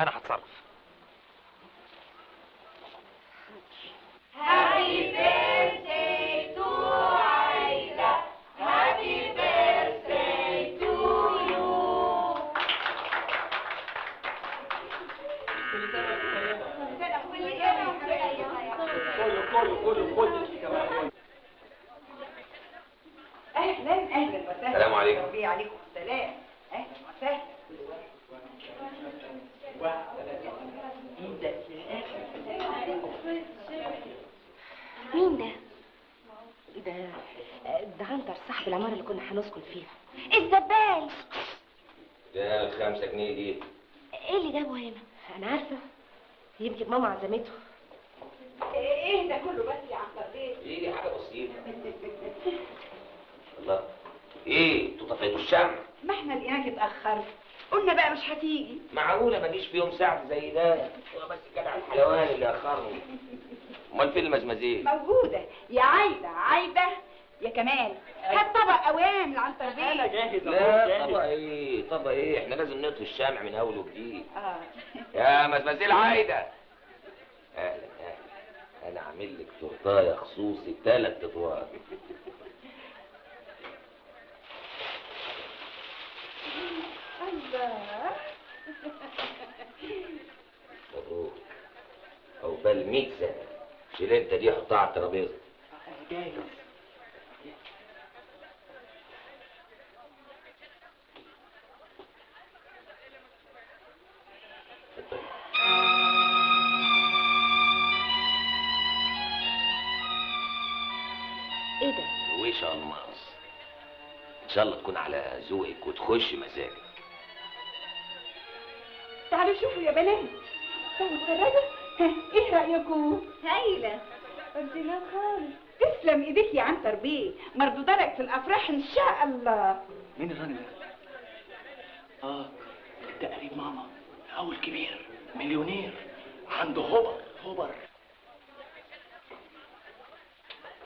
انا هتصرف. Happy birthday to Aida. Happy birthday to you. اهلا اهلا وسهلا. السلام عليكم. ربي عليكم السلام. اهلا وسهلا. مين ده؟ ده عنتر صاحب العمارة اللي كنا هنسكن فيها. الزبال. ده ال5 جنيه دي. ايه اللي جابه هنا؟ انا عارفة. يمكن ماما عزمته. ايه ده كله بس يا عنتر بيه؟ دي حاجه بسيطه. الله. ايه انتوا طفيتوا الشمع؟ ما احنا لقيناك اتأخرت. قلنا بقى مش هتيجي. معقوله ما جيش في يوم ساعه زي ده؟ هو بس جدع الحلوان اللي اخرني. امال فين المزمزيه؟ موجودة يا عايدة. عايدة يا كمال. هات طبق قوام لعنتر بيه. انا جاهز. لا طبق ايه طبق ايه، احنا لازم نطفي الشمع من اول وجديد. يا مزمزيل عايده. اهلا اهلا. انا عامل لك تورتايه خصوصي 3 ادوار. الله. مبروك. عقبال 100 سنه. شيل انت دي حطها على الترابيزه. جاهز. ايه ده؟ رويشه الماس. ان شاء الله تكون على ذوقك وتخش مزاجك. تعالوا شوفوا يا بنات. تعالوا اتفرجوا. ايه رأيكم؟ هايلة. قلتلها خالص. تسلم ايديك يا عنتر بيه. مردودة لك في الافراح ان شاء الله. مين الراجل ده؟ ده قريب ماما. اول كبير مليونير عنده هوبر.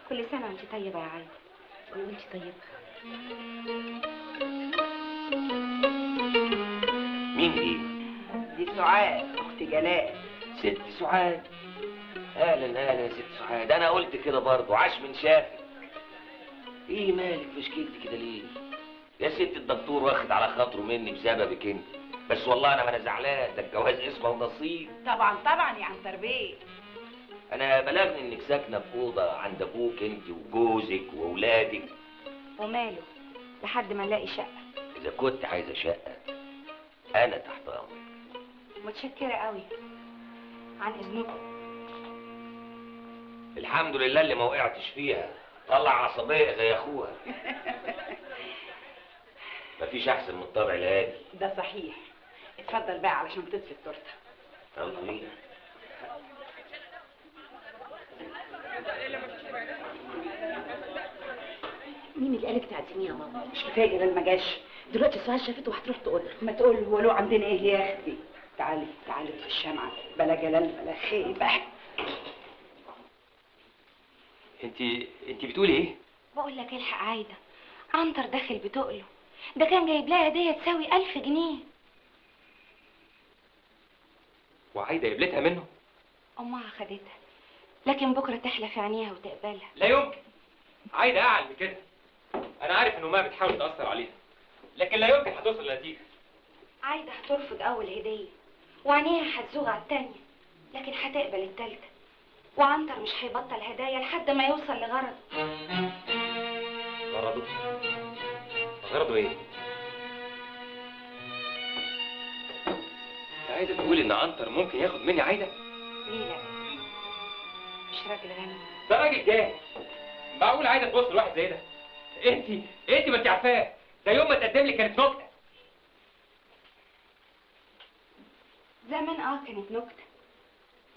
كل سنة وانت طيبة يا عايدة. وانت طيبة. مين دي؟ دي سعاد اخت جلال. ست سعاد. اهلا اهلا يا ست سعاد. انا قلت كده برضه عاش من شافك. ايه مالك فشكلتي كده ليه؟ يا ست الدكتور واخد على خاطره مني بسببك انت. بس والله انا زعلان. ده الجواز اسمه ونصيب. طبعا طبعا يا عنتر بيه. انا بلغني انك ساكنه في اوضه عند ابوك انت وجوزك واولادك. وماله؟ لحد ما نلاقي شقة. اذا كنت عايزه شقه انا تحت امرك. متشكرة قوي. عن اذنكم. الحمد لله اللي ما وقعتش فيها. طلع عصبيه زي اخوها. مفيش احسن من الطبع الهادي. ده صحيح. اتفضل بقى علشان تطفي التورته. يلا بينا. مين اللي قالك تعزميه يا ماما؟ مش كفايه جلال ما جاش. دلوقتي سعاد شافته وهتروح تقول له. ما تقول هو له عندنا ايه يا اختي. تعالي تعالي في الشمعة. بلا جلال بلا خيبة. انت بتقولي ايه؟ بقول لك الحق عايدة. عنتر داخل بتقله. ده كان جايب لها هدية تساوي 1000 جنيه. وعايده قبلتها منه؟ امها خدتها. لكن بكرة تحلى في عينيها وتقبلها. لا يمكن. عايده اعلى من كده. انا عارف ان امها بتحاول تاثر عليها. لكن لا يمكن هتوصل لنتيجه. عايدة هترفض اول هدية وعينيها هتزوغ على التانية. لكن هتقبل التالتة. وعنتر مش هيبطل هدايا لحد ما يوصل لغرض. غرضه؟ غرضه ايه؟ انت عايزه تقولي ان عنتر ممكن ياخد مني عايده؟ ليه لا؟ مش راجل غني؟ ده راجل جاهل. معقول عايزه تبص لواحد زي ده؟ انت ما انت عارفاه، ده يوم ما تقدم لي كانت نكته. زمان كانت نكتة،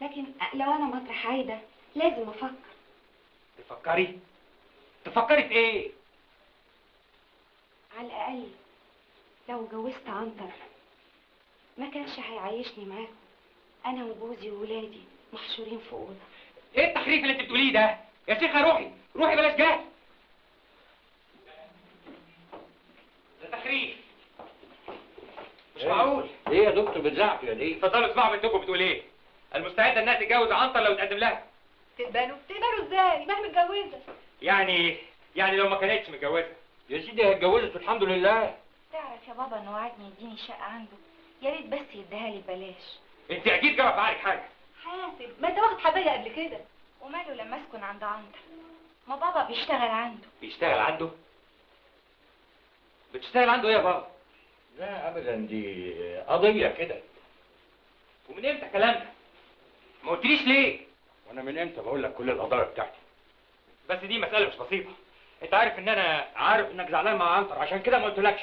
لكن لو انا مطرح عايدة لازم افكر. تفكري في ايه؟ على الاقل لو اتجوزت عنتر ما كانش هيعيشني معاكم، انا وجوزي وولادي محشورين في اوضه. ايه التخريف اللي انت بتقوليه ده؟ يا شيخه روحي بلاش جهل. ده تخريف مش معقول. ايه يا دكتور بتزعق كده ليه؟ اتفضلوا اسمعوا بنتكم بتقول ايه. المستعده انها تتجوز عنتر لو اتقدم لها. تقبلوا ازاي؟ ما هي متجوزه. يعني لو ما كانتش متجوزه. يا سيدي هي اتجوزت والحمد لله. تعرف يا بابا انه وعدني يديني شقه عنده، يا ريت بس يديها لي ببلاش. انت اكيد جرى في عقلك حاجه. حاسب، ما انت واخد حبايه قبل كده. وماله لما اسكن عند عنتر؟ ما بابا بيشتغل عنده. بيشتغل عنده؟ بتشتغل عنده ايه يا بابا؟ لا ابدا، دي قضيه كده. ومن امتى الكلام ده؟ ما قلتليش ليه؟ وانا من امتى بقول لك كل القضايا بتاعتي؟ بس دي مساله مش بسيطه. انت عارف ان انا عارف انك زعلان مع عنتر، عشان كده ما قلتلكش.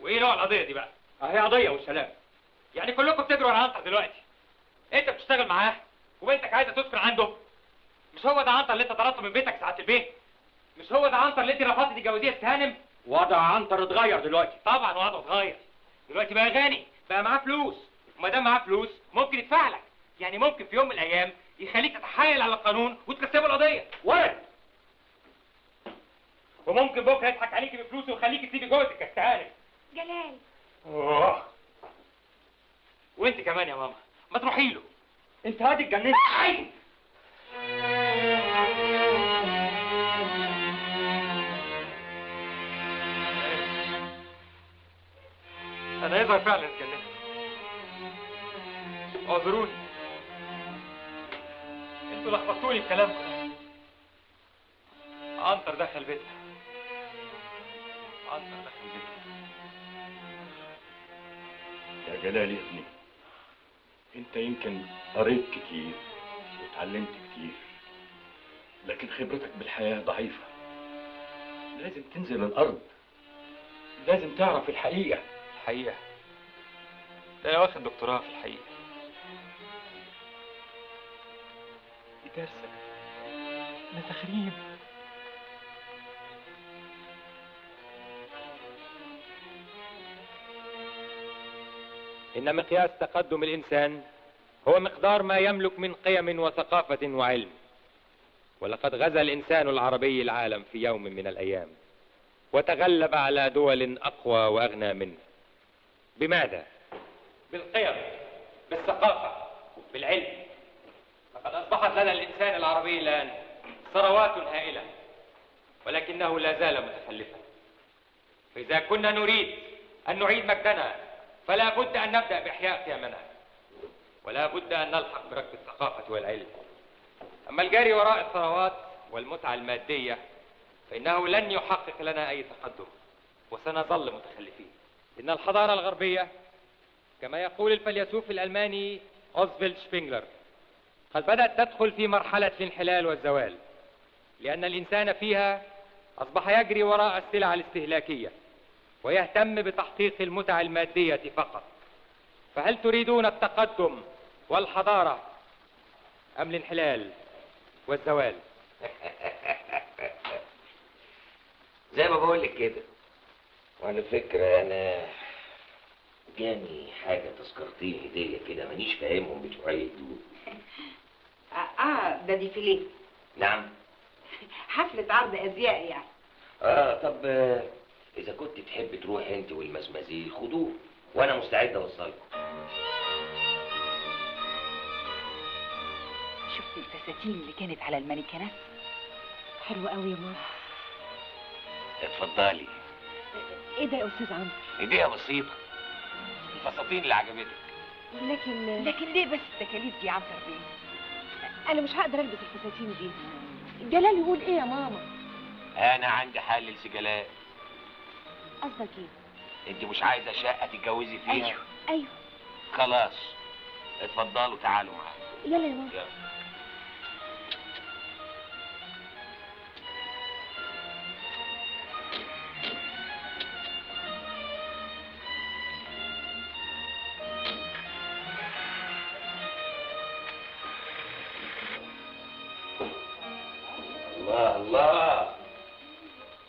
وايه نوع القضيه دي بقى؟ هي قضيه والسلام. يعني كلكم بتجروا على عنتر دلوقتي. انت بتشتغل معاه وبنتك عايزه تسكن عنده. مش هو ده عنتر اللي انت طردته من بيتك ساعه البيت؟ مش هو ده عنتر اللي انت رفضت تتجوزيه يا استهانم؟ وضع عنتر اتغير دلوقتي. طبعا وضعه اتغير. دلوقتي بقى غني، بقى معاه فلوس، وما دام معاه فلوس ممكن يدفع لك. يعني ممكن في يوم من الايام يخليك تتحايل على القانون وتكسبه القضيه. ولد. وممكن بكره يضحك عليكي بفلوس ويخليكي تسيبي جوزك يا استهانم. جلال. وانت كمان يا ماما ما تروحي له. انت هادي اتجننت. انا يظهر فعلا اتجننت. اعذروني، انتوا لخبطتوني بكلامكم. عنتر دخل بيتنا. يا جلال يا ابني، انت يمكن قريت كتير واتعلمت كتير، لكن خبرتك بالحياة ضعيفة. لازم تنزل الأرض، لازم تعرف الحقيقة. الحقيقة؟ ده أنا واخد دكتوراه في الحقيقة. دي كارثة، ده تخريب. إن مقياس تقدم الإنسان هو مقدار ما يملك من قيم وثقافة وعلم. ولقد غزا الإنسان العربي العالم في يوم من الأيام وتغلب على دول أقوى وأغنى منه. بماذا؟ بالقيم، بالثقافة، بالعلم. لقد أصبحت لنا الإنسان العربي الآن ثروات هائلة، ولكنه لا زال متخلفا. فإذا كنا نريد أن نعيد مجدنا فلا بد أن نبدأ بإحياء قيمنا، ولا بد أن نلحق بركب الثقافة والعلم. أما الجاري وراء الثروات والمتعة المادية فإنه لن يحقق لنا أي تقدم، وسنظل متخلفين. إن الحضارة الغربية كما يقول الفيلسوف الألماني أوزفيلد شبينجلر قد بدأت تدخل في مرحلة الانحلال والزوال، لأن الإنسان فيها أصبح يجري وراء السلع الاستهلاكية ويهتم بتحقيق المتع المادية فقط. فهل تريدون التقدم والحضارة أم الانحلال والزوال؟ زي ما بقول لك كده. وعلى فكرة أنا جاني حاجة تذكرتين هدية كده مانيش فاهمهم بتوعي دول. ده ديفيليه. نعم. حفلة عرض أزياء يعني. طب إذا كنت تحب تروح أنت والمزمزيل خدوه وأنا مستعد أوصلكم. شفت الفساتين اللي كانت على المانيكانات؟ حلوة قوي يا ماما. اتفضلي. ايه ده يا استاذ عمرو؟ هدية بسيطة، الفساتين اللي عجبتك. لكن ليه بس التكاليف دي يا عنتر بيه؟ انا مش هقدر البس الفساتين دي. جلال يقول ايه يا ماما؟ أنا عندي حل لسجلال. قصدك ايه؟ انت مش عايزه شقه تتجوزي فيها؟ ايوه. خلاص اتفضلوا تعالوا معايا. يلا يا ماما. يلا. الله الله،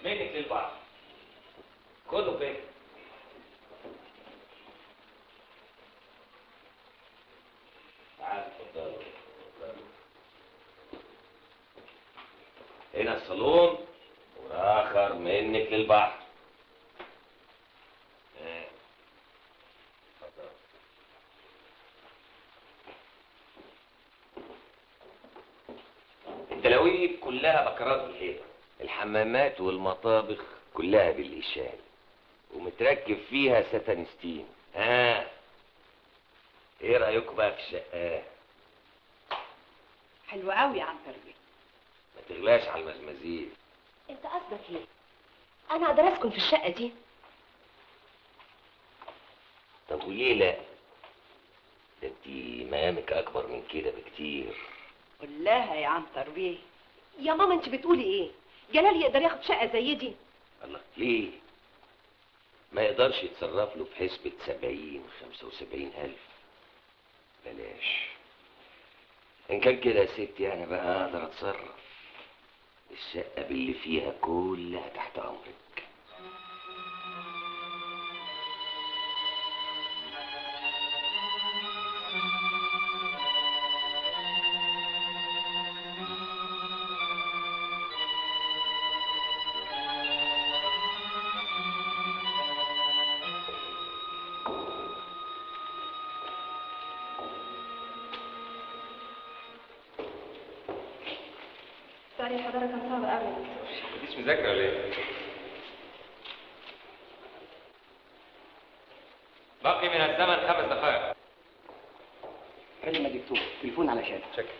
منك للبحر، خدوا فين؟ تعالوا اتفضلوا. هنا الصالون واخر منك للبحر. اتفضلوا. التلاويب كلها بكرات بالحيطه، الحمامات والمطابخ كلها بالإشال، ومتركب فيها ستانستين. ايه رأيكم بقى في الشقة؟ حلو قوي يا عنتر بيه. ما تغلاش على المزمزيل. انت قصدك ايه؟ انا اقدر اسكن في الشقه دي؟ طب وليه لا؟ ده انت مقامك اكبر من كده بكتير. قول لها يا عنتر بيه. يا ماما انت بتقولي ايه؟ جلال يقدر ياخد شقه زي دي؟ الله، ليه؟ ما يقدرش يتصرف له في حسبة 70-75 ألف. بلاش. إن كان كده يا ستي أنا بقى أقدر أتصرف. الشقة باللي فيها كلها تحت أمرك. سؤال الحضارة كان صعب قوي يا دكتور. مفيش مذاكرة ولا ايه؟ باقي من الزمن 5 دقائق. علم يا دكتور، تليفون علشان شكرا.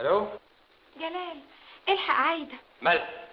الو؟ جلال الحق عايدة. مالها؟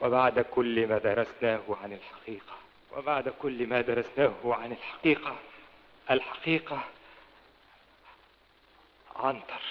وبعد كل ما درسناه عن الحقيقة، وبعد كل ما درسناه عن الحقيقة، الحقيقة عنتر.